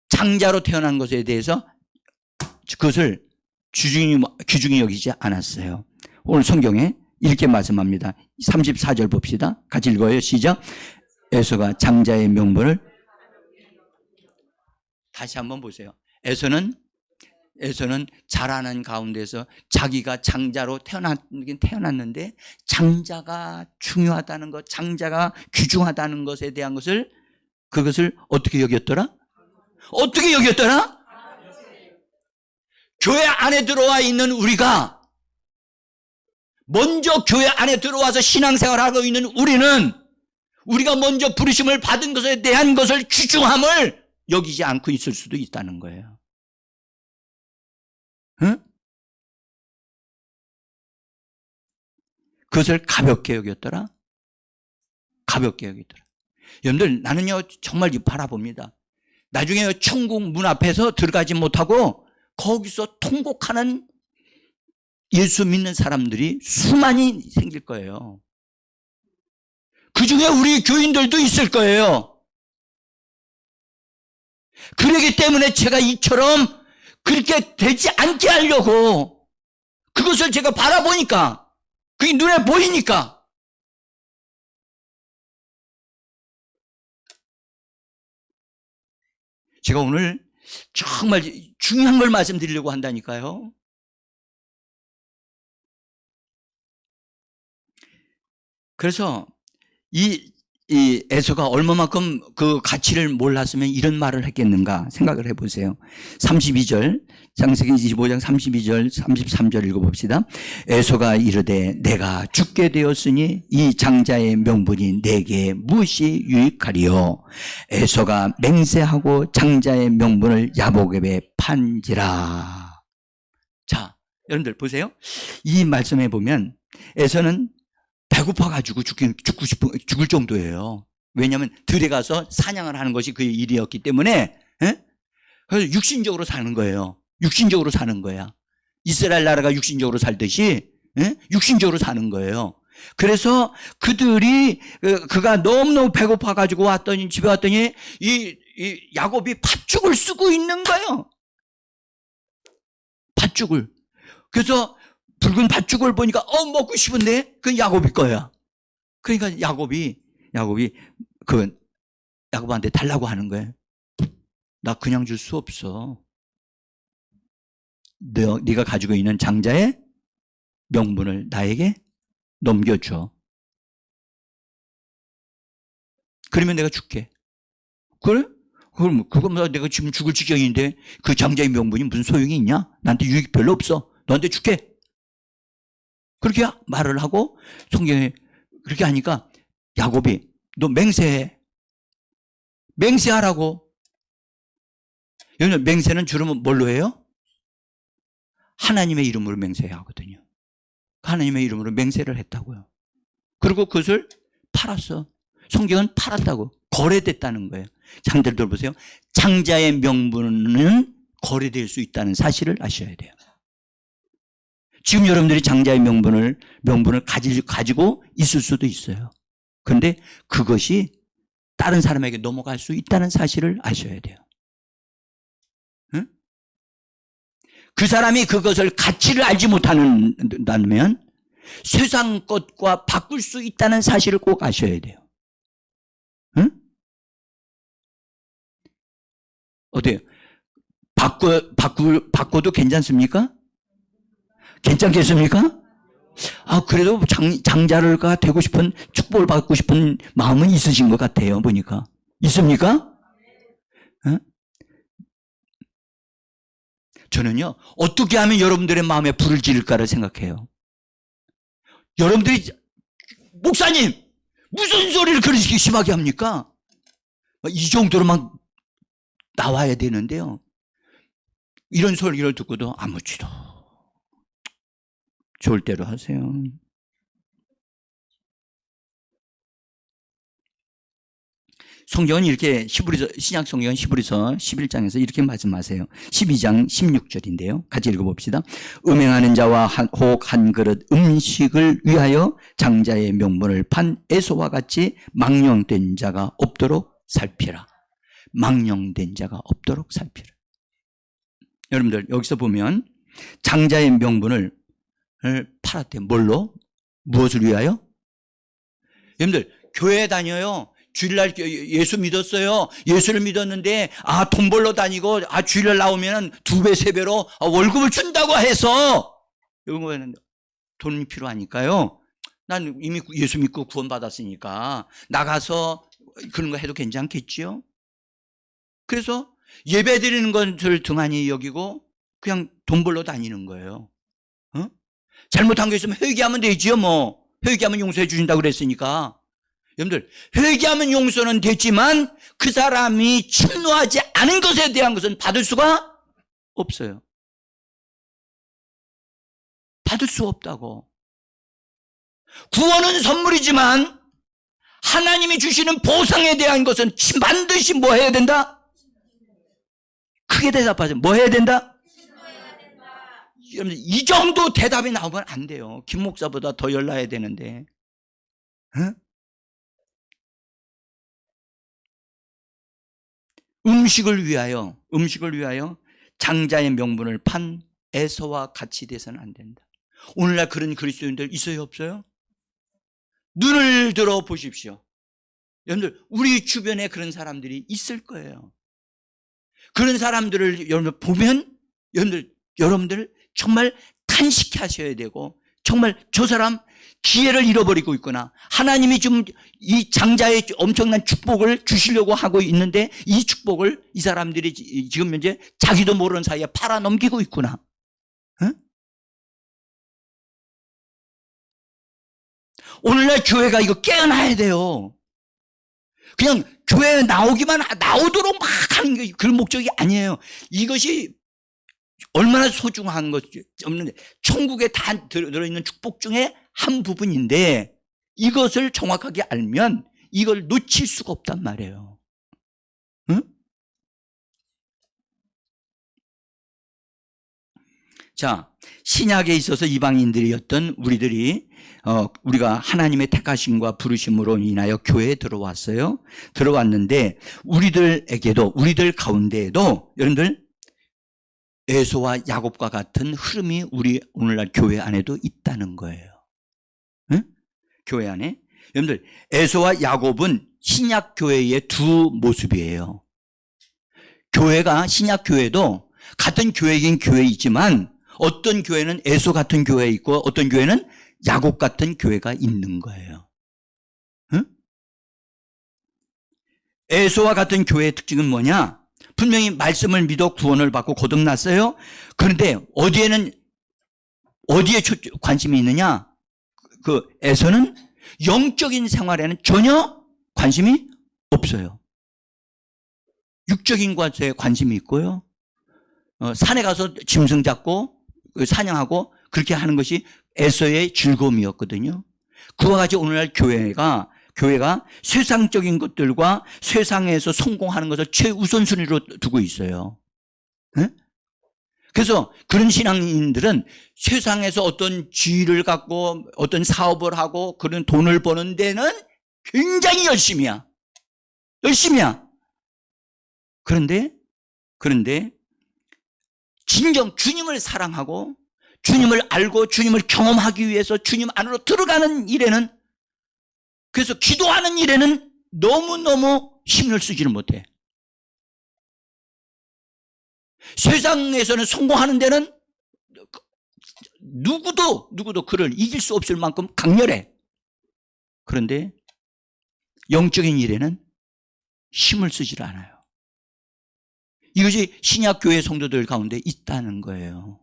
장자로 태어난 것에 대해서 그것을 귀중히 여기지 않았어요. 오늘 성경에 이렇게 말씀합니다. 34절 봅시다. 같이 읽어요. 시작. 에서가 장자의 명분을 다시 한번 보세요. 에서는 자라는 가운데서 자기가 장자로 태어났는데 장자가 중요하다는 것, 장자가 귀중하다는 것에 대한 그것을 어떻게 여겼더라? 어떻게 여겼더라? 교회 안에 들어와 있는 우리가 먼저 교회 안에 들어와서 신앙생활하고 있는 우리가 먼저 부르심을 받은 것에 대한 것을 귀중함을 여기지 않고 있을 수도 있다는 거예요. 응? 그것을 가볍게 여겼더라? 가볍게 여겼더라. 여러분들, 나는요, 정말 바라봅니다. 나중에 천국 문 앞에서 들어가지 못하고 거기서 통곡하는 예수 믿는 사람들이 수많이 생길 거예요. 그 중에 우리 교인들도 있을 거예요. 그러기 때문에 제가 이처럼 그렇게 되지 않게 하려고 그것을 제가 바라보니까 그게 눈에 보이니까 제가 오늘 정말 중요한 걸 말씀드리려고 한다니까요. 그래서 이 에서가 얼마만큼 그 가치를 몰랐으면 이런 말을 했겠는가 생각을 해보세요. 32절, 창세기 25장 32절, 33절 읽어봅시다. 에서가 이르되 내가 죽게 되었으니 이 장자의 명분이 내게 무엇이 유익하리요. 에서가 맹세하고 장자의 명분을 야곱에게 판지라. 자, 여러분들 보세요. 이 말씀에 보면 에서는 배고파가지고 죽을 정도예요. 왜냐하면 들에 가서 사냥을 하는 것이 그의 일이었기 때문에, 그래서 육신적으로 사는 거예요. 육신적으로 사는 거야. 이스라엘 나라가 육신적으로 살듯이 육신적으로 사는 거예요. 그래서 그들이 그가 너무너무 배고파 가지고 왔더니 집에 왔더니 이 야곱이 팥죽을 쓰고 있는 거예요. 팥죽을. 그래서 붉은 팥죽을 보니까 먹고 싶은데 그건 야곱이 거야. 그러니까 야곱이 야곱한테 달라고 하는 거예요. 나 그냥 줄 수 없어. 네가 가지고 있는 장자의 명분을 나에게 넘겨줘. 그러면 내가 줄게. 그래? 그럼 내가 지금 죽을 지경인데 그 장자의 명분이 무슨 소용이 있냐? 나한테 유익 별로 없어. 너한테 줄게. 그렇게 말을 하고 성경에 그렇게 하니까 야곱이 너 맹세해. 맹세하라고. 여러분 맹세는 주로 뭘로 해요? 하나님의 이름으로 맹세해야 하거든요. 하나님의 이름으로 맹세를 했다고요. 그리고 그것을 팔았어. 성경은 팔았다고. 거래됐다는 거예요. 장자들 보세요. 장자의 명분은 거래될 수 있다는 사실을 아셔야 돼요. 지금 여러분들이 장자의 명분을 가지고 있을 수도 있어요. 그런데 그것이 다른 사람에게 넘어갈 수 있다는 사실을 아셔야 돼요. 응? 그 사람이 그것을 가치를 알지 못한다면 세상 것과 바꿀 수 있다는 사실을 꼭 아셔야 돼요. 응? 어때요? 바꿔도 괜찮습니까? 괜찮겠습니까? 그래도 장자가 되고 싶은, 축복을 받고 싶은 마음은 있으신 것 같아요, 보니까. 있습니까? 응? 저는요, 어떻게 하면 여러분들의 마음에 불을 지를까를 생각해요. 여러분들이, 목사님! 무슨 소리를 그렇게 심하게 합니까? 이 정도로 막 나와야 되는데요. 이런 소리를 듣고도 아무지도 좋을 대로 하세요. 성경은 이렇게 신약 성경은 히브리서 11장에서 이렇게 말씀하세요. 12장 16절인데요. 같이 읽어봅시다. 음행하는 자와 혹 한 그릇 음식을 위하여 장자의 명분을 판 에서와 같이 망령된 자가 없도록 살피라. 망령된 자가 없도록 살피라. 여러분들 여기서 보면 장자의 명분을 팔았대요. 뭘로? 무엇을 위하여? 여러분들 교회 다녀요. 주일날 예수 믿었어요. 예수를 믿었는데 돈 벌러 다니고 주일날 나오면 2배 3배로 월급을 준다고 해서 이런 거는 돈이 필요하니까요. 난 이미 예수 믿고 구원받았으니까 나가서 그런 거 해도 괜찮겠지요. 그래서 예배 드리는 것을 등한히 여기고 그냥 돈 벌러 다니는 거예요. 잘못한 게 있으면 회개하면 되지요. 뭐 회개하면 용서해 주신다고 그랬으니까. 여러분들 회개하면 용서는 됐지만 그 사람이 침노하지 않은 것에 대한 것은 받을 수가 없어요. 받을 수 없다고. 구원은 선물이지만 하나님이 주시는 보상에 대한 것은 반드시 뭐 해야 된다? 크게 대답하세요. 뭐 해야 된다? 여러분 이 정도 대답이 나오면 안 돼요. 김 목사보다 더 열나야 되는데. 응? 음식을 위하여 장자의 명분을 판 에서와 같이 돼서는 안 된다. 오늘날 그런 그리스도인들 있어요, 없어요? 눈을 들어 보십시오. 여러분들 우리 주변에 그런 사람들이 있을 거예요. 그런 사람들을 여러분 보면 여러분들 정말 탄식하셔야 되고 정말 저 사람 기회를 잃어버리고 있구나. 하나님이 좀 이 장자의 엄청난 축복을 주시려고 하고 있는데 이 축복을 이 사람들이 지금 현재 자기도 모르는 사이에 팔아넘기고 있구나. 응? 오늘날 교회가 이거 깨어나야 돼요. 그냥 교회에 나오도록 막 하는 게 그런 목적이 아니에요. 이것이 얼마나 소중한 것이 없는데 천국에 다 들어있는 축복 중에 한 부분인데 이것을 정확하게 알면 이걸 놓칠 수가 없단 말이에요. 응? 자, 신약에 있어서 이방인들이었던 우리가 하나님의 택하심과 부르심으로 인하여 교회에 들어왔어요. 들어왔는데 우리들 가운데에도 여러분들 에서와 야곱과 같은 흐름이 우리 오늘날 교회 안에도 있다는 거예요. 응? 교회 안에. 여러분들 에서와 야곱은 신약 교회의 두 모습이에요. 교회가 신약 교회도 같은 교회이긴 교회이지만 어떤 교회는 에서 같은 교회 있고 어떤 교회는 야곱 같은 교회가 있는 거예요. 응? 에서와 같은 교회의 특징은 뭐냐? 분명히 말씀을 믿어 구원을 받고 거듭났어요. 그런데 어디에 관심이 있느냐? 그 에서는 영적인 생활에는 전혀 관심이 없어요. 육적인 것에 관심이 있고요. 산에 가서 짐승 잡고 사냥하고 그렇게 하는 것이 에서의 즐거움이었거든요. 그와 같이 오늘날 교회가 세상적인 것들과 세상에서 성공하는 것을 최우선순위로 두고 있어요. 네? 그래서 그런 신앙인들은 세상에서 어떤 지위를 갖고 어떤 사업을 하고 그런 돈을 버는 데는 굉장히 열심이야. 그런데 진정 주님을 사랑하고 주님을 알고 주님을 경험하기 위해서 주님 안으로 들어가는 일에는, 그래서 기도하는 일에는 너무너무 힘을 쓰지를 못해. 세상에서는 성공하는 데는 누구도 그를 이길 수 없을 만큼 강렬해. 그런데 영적인 일에는 힘을 쓰질 않아요. 이것이 신약교회 성도들 가운데 있다는 거예요.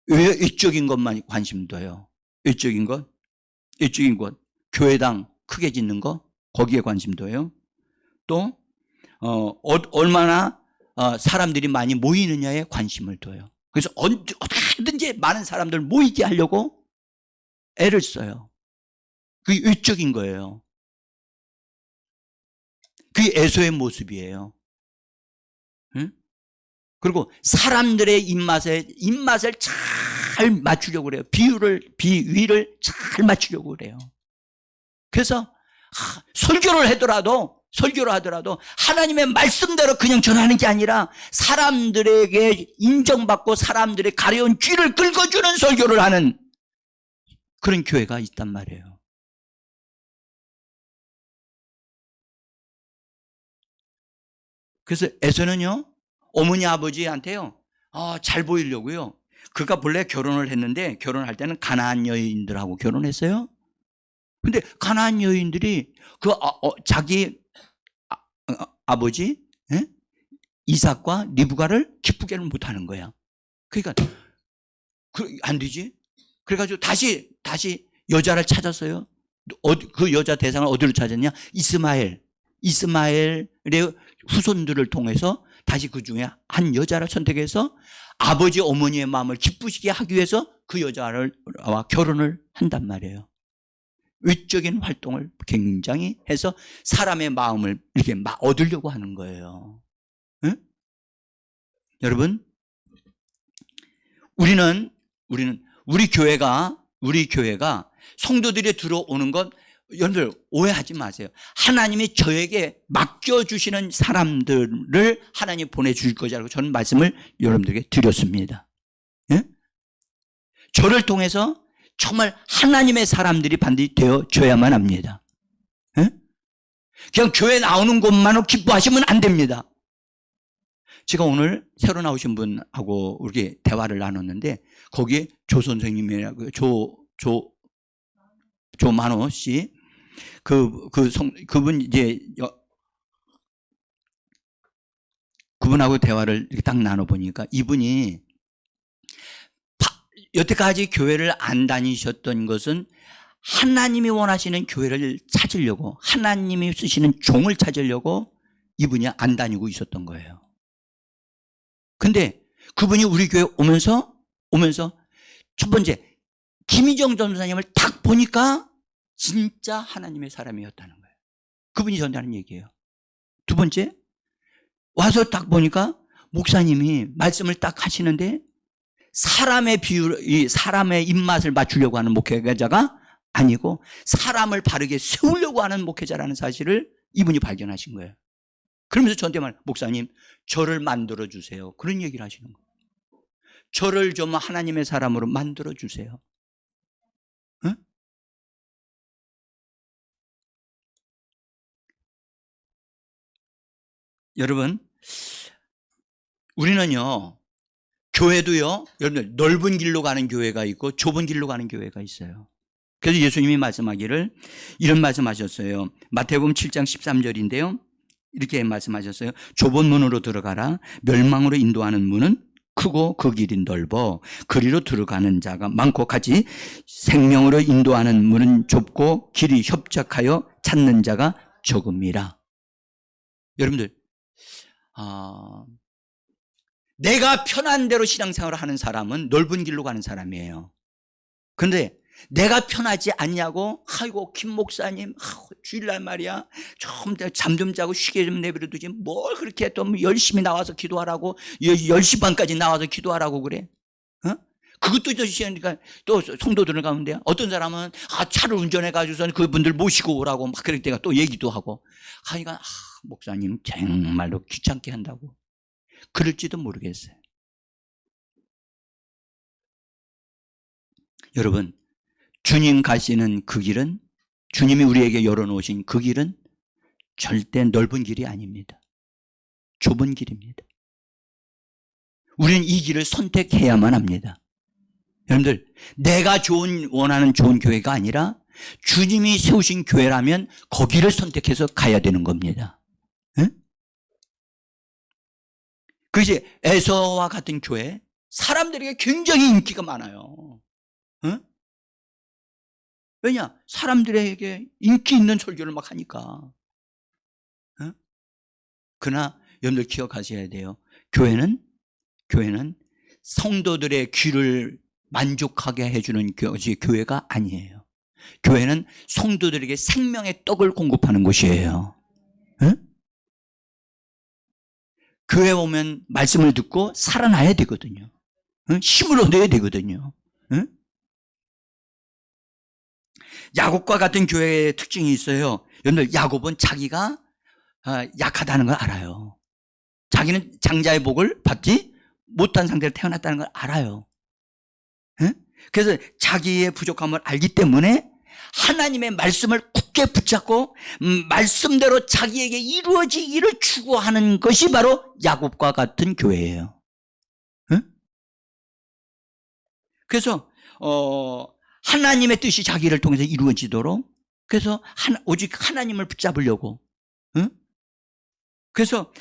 왜 외적인 것만 관심 둬요? 외적인 것, 교회당 크게 짓는 거, 거기에 관심 둬요. 또 얼마나 사람들이 많이 모이느냐에 관심을 둬요. 그래서 어떻게든지 많은 사람들 모이게 하려고 애를 써요. 그게 외적인 거예요. 그게 에서의 모습이에요. 응? 그리고 사람들의 입맛을 잘 맞추려고 그래요. 비위를 잘 맞추려고 그래요. 그래서 설교를 하더라도 하나님의 말씀대로 그냥 전하는 게 아니라 사람들에게 인정받고 사람들의 가려운 귀를 긁어주는 설교를 하는 그런 교회가 있단 말이에요. 그래서 에서는요, 어머니 아버지한테요, 잘 보이려고요. 그가 본래 결혼을 했는데 결혼할 때는 가나안 여인들하고 결혼했어요. 근데 가나안 여인들이 자기 아버지 이삭과 리브가를 기쁘게는 못하는 거야. 그러니까 안 되지. 그래가지고 다시 여자를 찾았어요. 그 여자 대상을 어디로 찾았냐? 이스마엘의 후손들을 통해서 다시 그 중에 한 여자를 선택해서 아버지 어머니의 마음을 기쁘시게 하기 위해서 그 여자와 결혼을 한단 말이에요. 외적인 활동을 굉장히 해서 사람의 마음을 이렇게 막 얻으려고 하는 거예요. 응? 여러분, 우리 교회가 성도들이 들어오는 것, 여러분들 오해하지 마세요. 하나님이 저에게 맡겨주시는 사람들을 하나님 보내주실 거라고 저는 말씀을 여러분들에게 드렸습니다. 예? 저를 통해서 정말 하나님의 사람들이 반드시 되어져야만 합니다. 예? 그냥 교회 나오는 것만으로 기뻐하시면 안 됩니다. 제가 오늘 새로 나오신 분하고 이렇게 대화를 나눴는데 거기에 조 선생님이라고 조만호 씨 그분 이제 그분하고 대화를 이렇게 딱 나눠 보니까 이분이 여태까지 교회를 안 다니셨던 것은 하나님이 원하시는 교회를 찾으려고, 하나님이 쓰시는 종을 찾으려고 이분이 안 다니고 있었던 거예요. 근데 그분이 우리 교회 오면서 첫 번째 김희정 전도사님을 딱 보니까 진짜 하나님의 사람이었다는 거예요. 그분이 전하는 얘기예요. 두 번째, 와서 딱 보니까 목사님이 말씀을 딱 하시는데 사람의 사람의 입맛을 맞추려고 하는 목회자가 아니고 사람을 바르게 세우려고 하는 목회자라는 사실을 이분이 발견하신 거예요. 그러면서 저한테 목사님, 저를 만들어 주세요. 그런 얘기를 하시는 거예요. 저를 좀 하나님의 사람으로 만들어 주세요. 응? 여러분, 우리는요, 교회도요, 여러분들 넓은 길로 가는 교회가 있고 좁은 길로 가는 교회가 있어요. 그래서 예수님이 말씀하기를 이런 말씀하셨어요. 마태복음 7장 13절인데요. 이렇게 말씀하셨어요. 좁은 문으로 들어가라. 멸망으로 인도하는 문은 크고 그 길이 넓어 그리로 들어가는 자가 많고 같이 생명으로 인도하는 문은 좁고 길이 협착하여 찾는 자가 적음이라. 여러분들, 내가 편한 대로 신앙생활을 하는 사람은 넓은 길로 가는 사람이에요. 그런데 내가 편하지 않냐고, 아이고 김 목사님, 주일날 말이야 잠 좀 자고 쉬게 좀 내버려두지 뭘 그렇게 또 열심히 나와서 기도하라고 10시 반까지 나와서 기도하라고 그래. 그것도 그러니까 또 성도들을 가운데 어떤 사람은 차를 운전해 가지고선 그분들 모시고 오라고 막 그럴 때가 또 얘기도 하고, 하니까 목사님 정말로 귀찮게 한다고 그럴지도 모르겠어요. 여러분, 주님 가시는 그 길은, 주님이 우리에게 열어놓으신 그 길은 절대 넓은 길이 아닙니다. 좁은 길입니다. 우리는 이 길을 선택해야만 합니다. 여러분들, 내가 원하는 좋은 교회가 아니라 주님이 세우신 교회라면 거기를 선택해서 가야 되는 겁니다. 응? 그것이 에서와 같은 교회, 사람들에게 굉장히 인기가 많아요. 응? 왜냐? 사람들에게 인기 있는 설교를 막 하니까. 응? 그러나 여러분들 기억하셔야 돼요. 교회는 성도들의 귀를 만족하게 해주는 것이 교회가 아니에요. 교회는 성도들에게 생명의 떡을 공급하는 곳이에요. 응? 교회 오면 말씀을 듣고 살아나야 되거든요. 응? 힘을 얻어야 되거든요. 응? 야곱과 같은 교회의 특징이 있어요. 여러분들, 야곱은 자기가 약하다는 걸 알아요. 자기는 장자의 복을 받지 못한 상태로 태어났다는 걸 알아요. 응? 그래서 자기의 부족함을 알기 때문에 하나님의 말씀을 굳게 붙잡고 말씀대로 자기에게 이루어지기를 추구하는 것이 바로 야곱과 같은 교회예요. 응? 그래서 하나님의 뜻이 자기를 통해서 이루어지도록, 그래서 오직 하나님을 붙잡으려고. 응? 그래서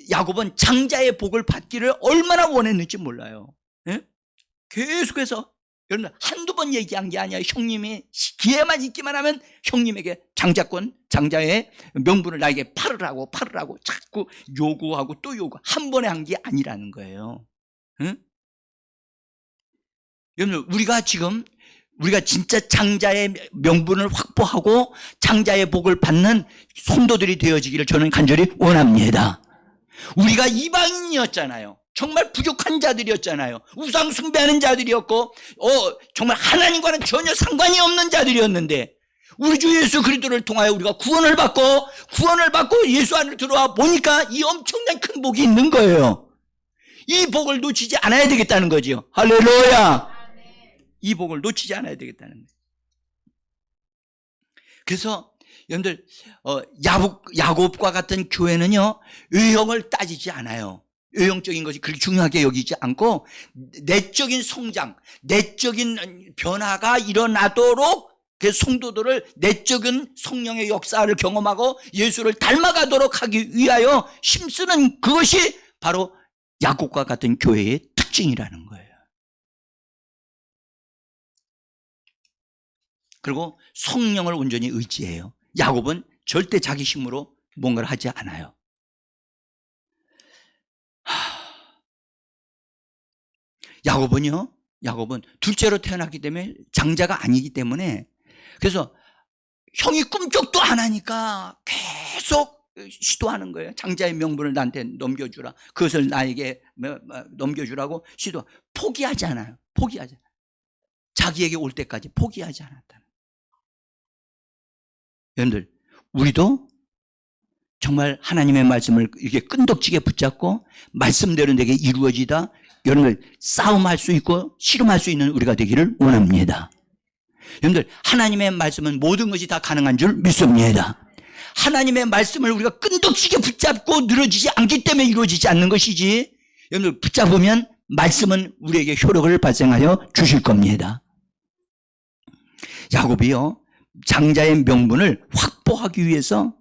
야곱은 장자의 복을 받기를 얼마나 원했는지 몰라요. 응? 계속해서, 여러분, 한두 번 얘기한 게 아니야. 형님이 기회만 있기만 하면 형님에게 장자의 명분을 나에게 팔으라고 자꾸 요구하고 또 요구, 한 번에 한 게 아니라는 거예요. 응? 여러분, 우리가 진짜 장자의 명분을 확보하고 장자의 복을 받는 성도들이 되어지기를 저는 간절히 원합니다. 우리가 이방인이었잖아요. 정말 부족한 자들이었잖아요. 우상 숭배하는 자들이었고, 정말 하나님과는 전혀 상관이 없는 자들이었는데, 우리 주 예수 그리스도를 통하여 우리가 구원을 받고 예수 안으로 들어와 보니까 이 엄청난 큰 복이 있는 거예요. 이 복을 놓치지 않아야 되겠다는 거지요. 할렐루야. 이 복을 놓치지 않아야 되겠다는 거예요. 그래서 여러분들, 야곱과 같은 교회는요, 외형을 따지지 않아요. 외형적인 것이 그렇게 중요하게 여기지 않고 내적인 성장, 내적인 변화가 일어나도록, 그 성도들을 내적인 성령의 역사를 경험하고 예수를 닮아가도록 하기 위하여 힘쓰는 그것이 바로 야곱과 같은 교회의 특징이라는 거예요. 그리고 성령을 온전히 의지해요. 야곱은 절대 자기 힘으로 뭔가를 하지 않아요. 야곱은 둘째로 태어났기 때문에 장자가 아니기 때문에, 그래서 형이 꿈쩍도 안 하니까 계속 시도하는 거예요. 장자의 명분을 나한테 넘겨주라. 그것을 나에게 넘겨주라고 포기하지 않아요. 포기하지 않아요. 자기에게 올 때까지 포기하지 않았다는. 여러분들, 우리도 정말 하나님의 말씀을 이렇게 끈덕지게 붙잡고 말씀대로 내게 이루어지다 여러분들 싸움할 수 있고 씨름할 수 있는 우리가 되기를 원합니다. 여러분들, 하나님의 말씀은 모든 것이 다 가능한 줄 믿습니다. 하나님의 말씀을 우리가 끈덕지게 붙잡고 늘어지지 않기 때문에 이루어지지 않는 것이지, 여러분들 붙잡으면 말씀은 우리에게 효력을 발생하여 주실 겁니다. 야곱이요, 장자의 명분을 확보하기 위해서,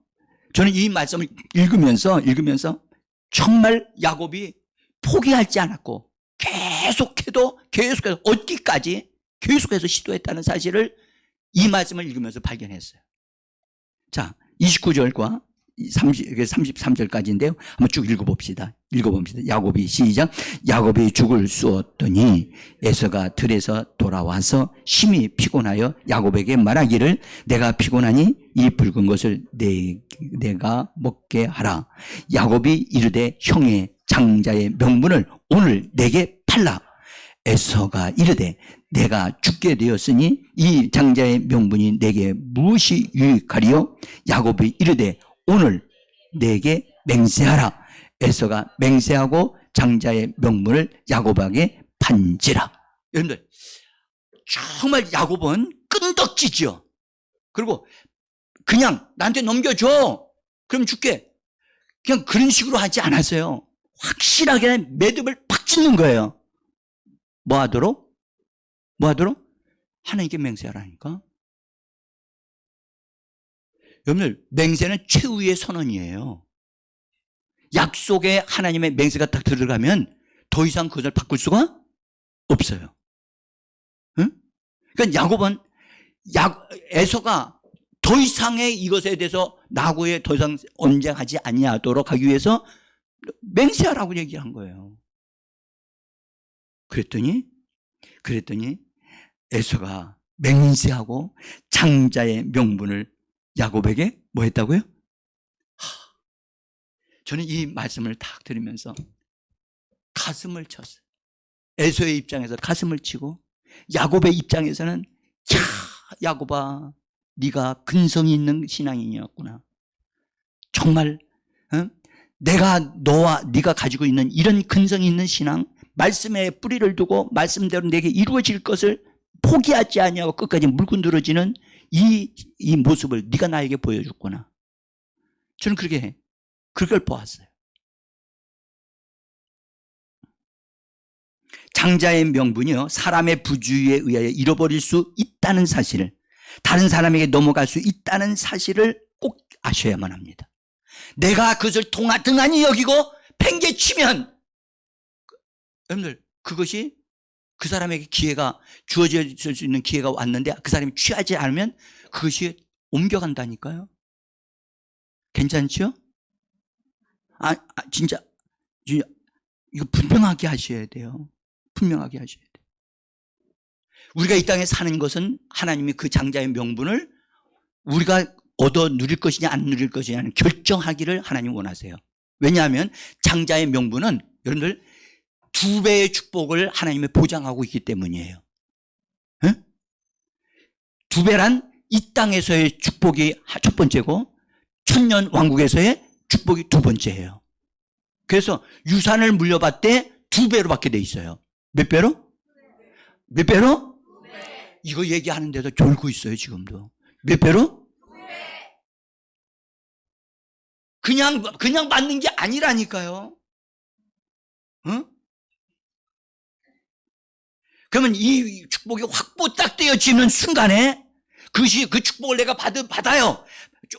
저는 이 말씀을 읽으면서 정말 야곱이 포기하지 않았고 계속해서 얻기까지 계속해서 시도했다는 사실을 이 말씀을 읽으면서 발견했어요. 자, 29절과 33절까지인데요. 한번 쭉 읽어봅시다. 야곱이 시작. 야곱이 죽을 쑤었더니 에서가 들에서 돌아와서 심히 피곤하여 야곱에게 말하기를 내가 피곤하니 이 붉은 것을 내가 먹게 하라. 야곱이 이르되 형의 장자의 명분을 오늘 내게 팔라. 에서가 이르되 내가 죽게 되었으니 이 장자의 명분이 내게 무엇이 유익하리요? 야곱이 이르되 오늘 내게 맹세하라. 에서가 맹세하고 장자의 명분을 야곱에게 판지라. 여러분들, 정말 야곱은 끈덕지죠. 그리고 그냥 나한테 넘겨줘, 그럼 줄게, 그냥 그런 식으로 하지 않았어요. 확실하게 매듭을 팍 짓는 거예요. 뭐 하도록? 하나님께 맹세하라니까. 여러분들, 맹세는 최후의 선언이에요. 약속에 하나님의 맹세가 딱 들어가면 더 이상 그것을 바꿀 수가 없어요. 응? 그러니까 야곱은 에서가 더 이상의 이것에 대해서 나하고의 더 이상 언쟁하지 아니하도록 하기 위해서 맹세하라고 얘기한 거예요. 그랬더니 에서가 맹세하고 장자의 명분을 야곱에게 뭐 했다고요? 저는 이 말씀을 딱 들으면서 가슴을 쳤어요. 에서의 입장에서 가슴을 치고, 야곱의 입장에서는 야, 야곱아, 네가 근성이 있는 신앙인이었구나. 정말 네가 가지고 있는 이런 근성이 있는 신앙, 말씀에 뿌리를 두고 말씀대로 내게 이루어질 것을 포기하지 아니하고 끝까지 물고 늘어지는 이 모습을 네가 나에게 보여줬구나. 저는 그걸 보았어요. 장자의 명분이요, 사람의 부주의에 의하여 잃어버릴 수 있다는 사실을, 다른 사람에게 넘어갈 수 있다는 사실을 꼭 아셔야만 합니다. 내가 그것을 등한히 여기고 팽개치면, 여러분들, 그것이 그 사람에게 기회가 주어질 수 있는 기회가 왔는데 그 사람이 취하지 않으면 그것이 옮겨간다니까요. 괜찮죠? 진짜 이거 분명하게 하셔야 돼요. 분명하게 하셔야 돼요. 우리가 이 땅에 사는 것은 하나님이 그 장자의 명분을 우리가 얻어 누릴 것이냐 안 누릴 것이냐는 결정하기를 하나님 원하세요. 왜냐하면 장자의 명분은 여러분들 2배의 축복을 하나님이 보장하고 있기 때문이에요. 2배란 이 땅에서의 축복이 첫 번째고 천년 왕국에서의 축복이 두 번째예요. 그래서 유산을 물려받되 2배로 받게 돼 있어요. 몇 배로? 몇 배로? 이거 얘기하는데도 졸고 있어요, 지금도. 몇 배로? 그냥 받는 게 아니라니까요. 응? 그러면 이 축복이 확보 딱 되어지는 순간에 그 축복을 내가 받아요.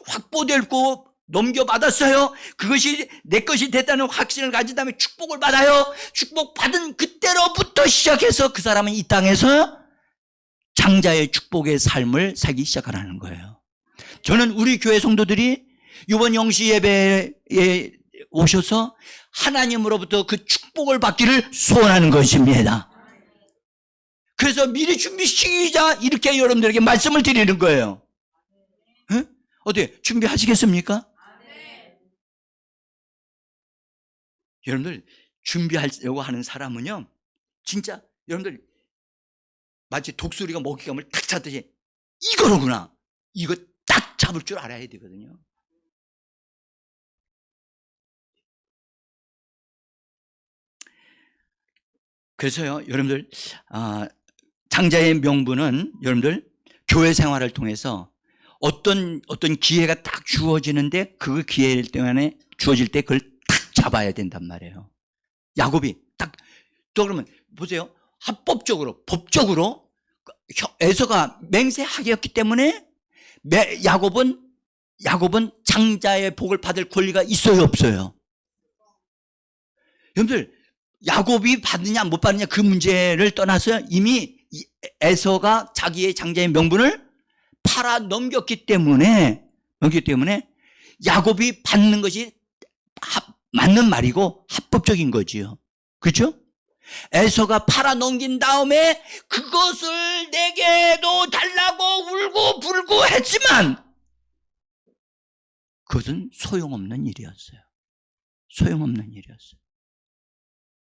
확보되고 넘겨받았어요. 그것이 내 것이 됐다는 확신을 가진 다음에 축복을 받아요. 축복받은 그때로부터 시작해서 그 사람은 이 땅에서 장자의 축복의 삶을 살기 시작하라는 거예요. 저는 우리 교회 성도들이 이번 영시 예배에 오셔서 하나님으로부터 그 축복을 받기를 소원하는 것입니다. 그래서 미리 준비시키자 이렇게 여러분들에게 말씀을 드리는 거예요. 어때? 준비하시겠습니까? 여러분들 준비하려고 하는 사람은요, 진짜 여러분들 마치 독수리가 먹잇감을 탁 잡듯이 이거로구나, 이거 딱 잡을 줄 알아야 되거든요. 그래서요, 여러분들, 장자의 명분은 여러분들 교회 생활을 통해서 어떤 기회가 딱 주어지는데 그 기회 때문에 주어질 때 그걸 딱 잡아야 된단 말이에요. 야곱이 딱, 또 그러면 보세요. 합법적으로, 법적으로 에서가 맹세하였기 때문에 야곱은 장자의 복을 받을 권리가 있어요, 없어요? 여러분들, 야곱이 받느냐 못 받느냐 그 문제를 떠나서 이미 에서가 자기의 장자의 명분을 팔아 넘겼기 때문에 야곱이 받는 것이 맞는 말이고 합법적인 거지요. 그렇죠? 에서가 팔아 넘긴 다음에 그것을 내게도 달라고 울고 불고 했지만 그것은 소용없는 일이었어요. 소용없는 일이었어요.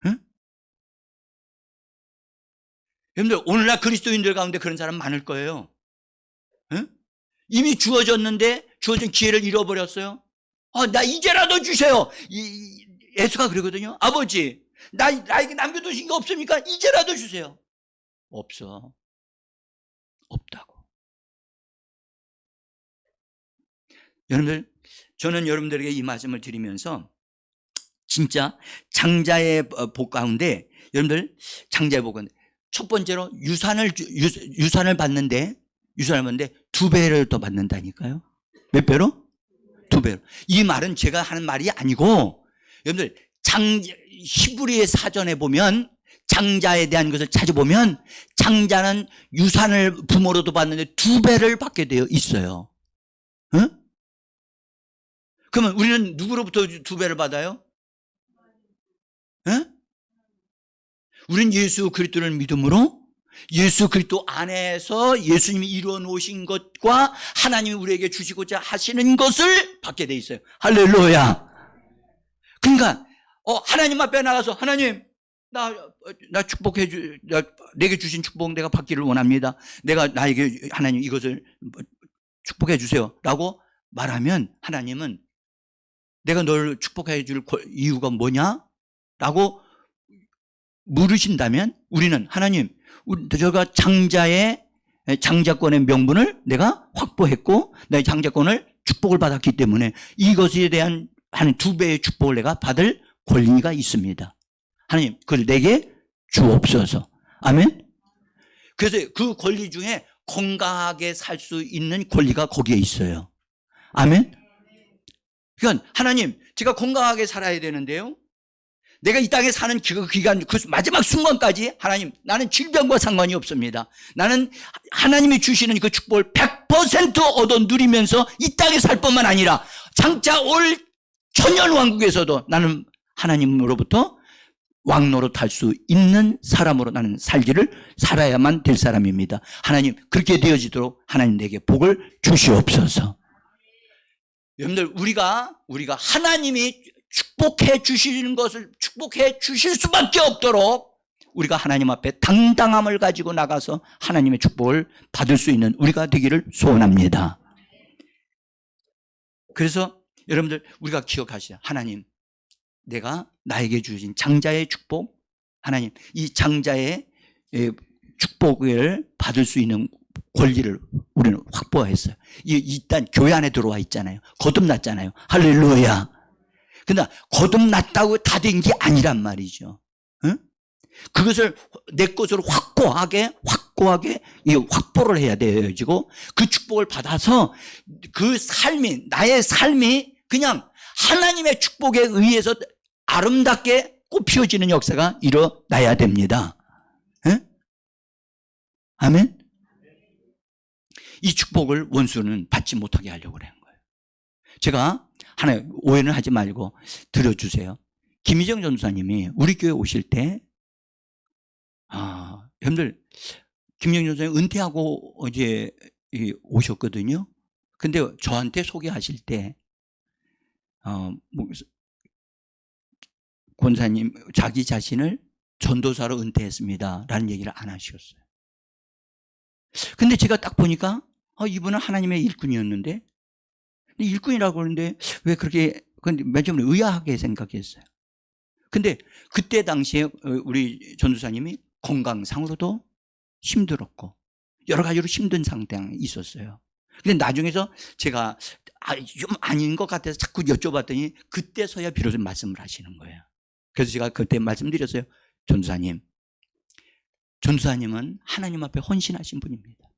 응? 여러분들, 오늘날 그리스도인들 가운데 그런 사람 많을 거예요. 응? 이미 주어진 기회를 잃어버렸어요. 나 이제라도 주세요. 예수가 그러거든요. 아버지, 나에게 남겨두신 게 없습니까? 이제라도 주세요. 없어. 없다고. 여러분들, 저는 여러분들에게 이 말씀을 드리면서 진짜 장자의 복 가운데, 여러분들, 장자의 복은 첫 번째로 유산을 받는데 2배를 더 받는다니까요. 몇 배로? 2배로. 이 말은 제가 하는 말이 아니고, 여러분들, 히브리의 사전에 보면, 장자에 대한 것을 찾아보면, 장자는 유산을 부모로도 받는데 2배를 받게 되어 있어요. 응? 그러면 우리는 누구로부터 2배를 받아요? 응? 우리는 예수 그리스도를 믿음으로 예수 그리스도 안에서 예수님이 이루어 놓으신 것과 하나님이 우리에게 주시고자 하시는 것을 받게 돼 있어요. 할렐루야. 그러니까 하나님 앞에 나가서 하나님, 나 축복해 내게 주신 축복 내가 받기를 원합니다. 나에게 하나님 이것을 축복해 주세요라고 말하면 하나님은 내가 널 축복해 줄 이유가 뭐냐라고 물으신다면 우리는 하나님, 제가 장자권의 명분을 내가 확보했고 내 장자권을 축복을 받았기 때문에 이것에 대한 한 2배의 축복을 내가 받을 권리가 있습니다. 하나님, 그걸 내게 주옵소서. 아멘. 그래서 그 권리 중에 건강하게 살 수 있는 권리가 거기에 있어요. 아멘. 그러니까 하나님, 제가 건강하게 살아야 되는데요, 내가 이 땅에 사는 그 기간, 그 마지막 순간까지 하나님, 나는 질병과 상관이 없습니다. 나는 하나님이 주시는 그 축복을 100% 얻어 누리면서 이 땅에 살 뿐만 아니라 장차 올 천년왕국에서도 나는 하나님으로부터 왕노릇 할 수 있는 사람으로 나는 살아야만 될 사람입니다. 하나님, 그렇게 되어지도록 하나님 내게 복을 주시옵소서. 여러분들, 우리가 하나님이 축복해 주시는 것을 축복해 주실 수밖에 없도록 우리가 하나님 앞에 당당함을 가지고 나가서 하나님의 축복을 받을 수 있는 우리가 되기를 소원합니다. 그래서 여러분들, 우리가 기억하시죠. 하나님, 내가 나에게 주신 장자의 축복, 하나님, 이 장자의 축복을 받을 수 있는 권리를 우리는 확보했어요. 일단 교회 안에 들어와 있잖아요. 거듭났잖아요. 할렐루야. 근데 거듭났다고 다 된 게 아니란 말이죠. 응? 그것을 내 것으로 확고하게 확보를 해야 되어지고 그 축복을 받아서 그 삶이, 나의 삶이 그냥 하나님의 축복에 의해서 아름답게 꽃피워지는 역사가 일어나야 됩니다. 응? 아멘? 이 축복을 원수는 받지 못하게 하려고 그러는 거예요. 제가 하나 오해는 하지 말고 들어주세요. 김희정 전도사님이 우리 교회 오실 때, 여러분들, 김희정 전도사님 은퇴하고 이제 오셨거든요. 근데 저한테 소개하실 때, 권사님 자기 자신을 전도사로 은퇴했습니다 라는 얘기를 안 하셨어요. 근데 제가 딱 보니까 이분은 하나님의 일꾼이었는데, 일꾼이라고 하는데 왜 그렇게, 맨 처음에 의아하게 생각했어요. 근데 그때 당시에 우리 전도사님이 건강상으로도 힘들었고 여러 가지로 힘든 상태에 있었어요. 근데 나중에서 제가 좀 아닌 것 같아서 자꾸 여쭤봤더니 그때서야 비로소 말씀을 하시는 거예요. 그래서 제가 그때 말씀드렸어요. 전도사님은 하나님 앞에 헌신하신 분입니다.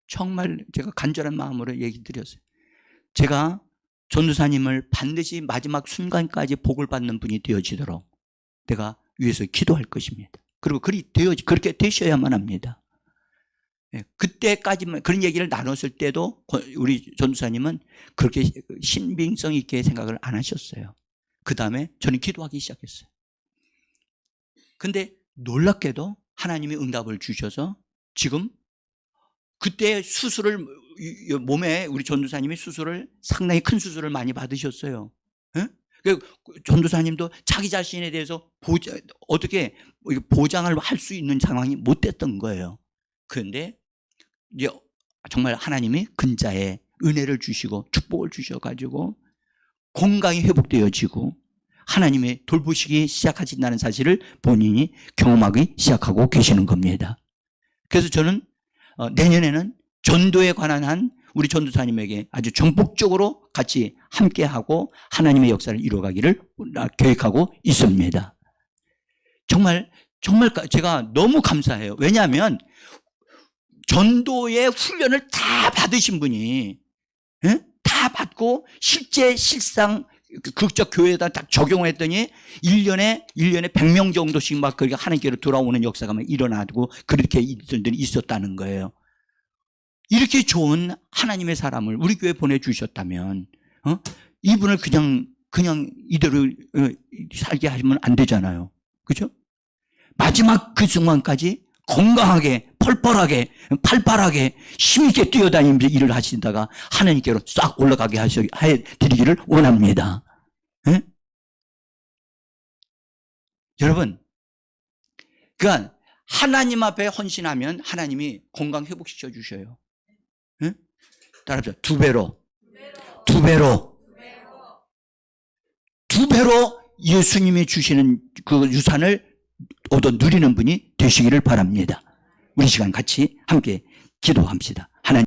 정말 제가 간절한 마음으로 얘기 드렸어요. 제가 전도사님을 반드시 마지막 순간까지 복을 받는 분이 되어지도록 내가 위해서 기도할 것입니다. 그리고 그렇게 되셔야만 합니다. 그때까지만 그런 얘기를 나눴을 때도 우리 전도사님은 그렇게 신빙성 있게 생각을 안 하셨어요. 그 다음에 저는 기도하기 시작했어요. 근데 놀랍게도 하나님이 응답을 주셔서 지금 그때 수술을 몸에 우리 전도사님이 수술을 상당히 큰 수술을 많이 받으셨어요. 전도사님도 자기 자신에 대해서 어떻게 보장을 할 수 있는 상황이 못 됐던 거예요. 그런데 이제 정말 하나님이 근자에 은혜를 주시고 축복을 주셔가지고 건강이 회복되어지고 하나님의 돌보시기 시작하신다는 사실을 본인이 경험하기 시작하고 계시는 겁니다. 그래서 저는 내년에는 전도에 관한 한 우리 전도사님에게 아주 전폭적으로 같이 함께하고 하나님의 역사를 이루어가기를 계획하고 있습니다. 정말 제가 너무 감사해요. 왜냐하면 전도의 훈련을 다 받으신 분이, 다 받고 실상 극적 교회에다 딱 적용을 했더니 1년에 100명 정도씩 막 그렇게 하나님께로 돌아오는 역사가 막 일어나고 그렇게 일들이 있었다는 거예요. 이렇게 좋은 하나님의 사람을 우리 교회에 보내주셨다면 이분을 그냥 이대로 살게 하시면 안 되잖아요. 그렇죠? 마지막 그 순간까지 건강하게 팔팔하게 힘있게 뛰어다니면서 일을 하시다가 하나님께로 싹 올라가게 해드리기를 원합니다. 여러분, 그러니까 하나님 앞에 헌신하면 하나님이 건강 회복시켜 주셔요. 따라합시다. 두 배로 예수님이 주시는 그 유산을 얻어 누리는 분이 되시기를 바랍니다. 우리 시간 같이 함께 기도합시다.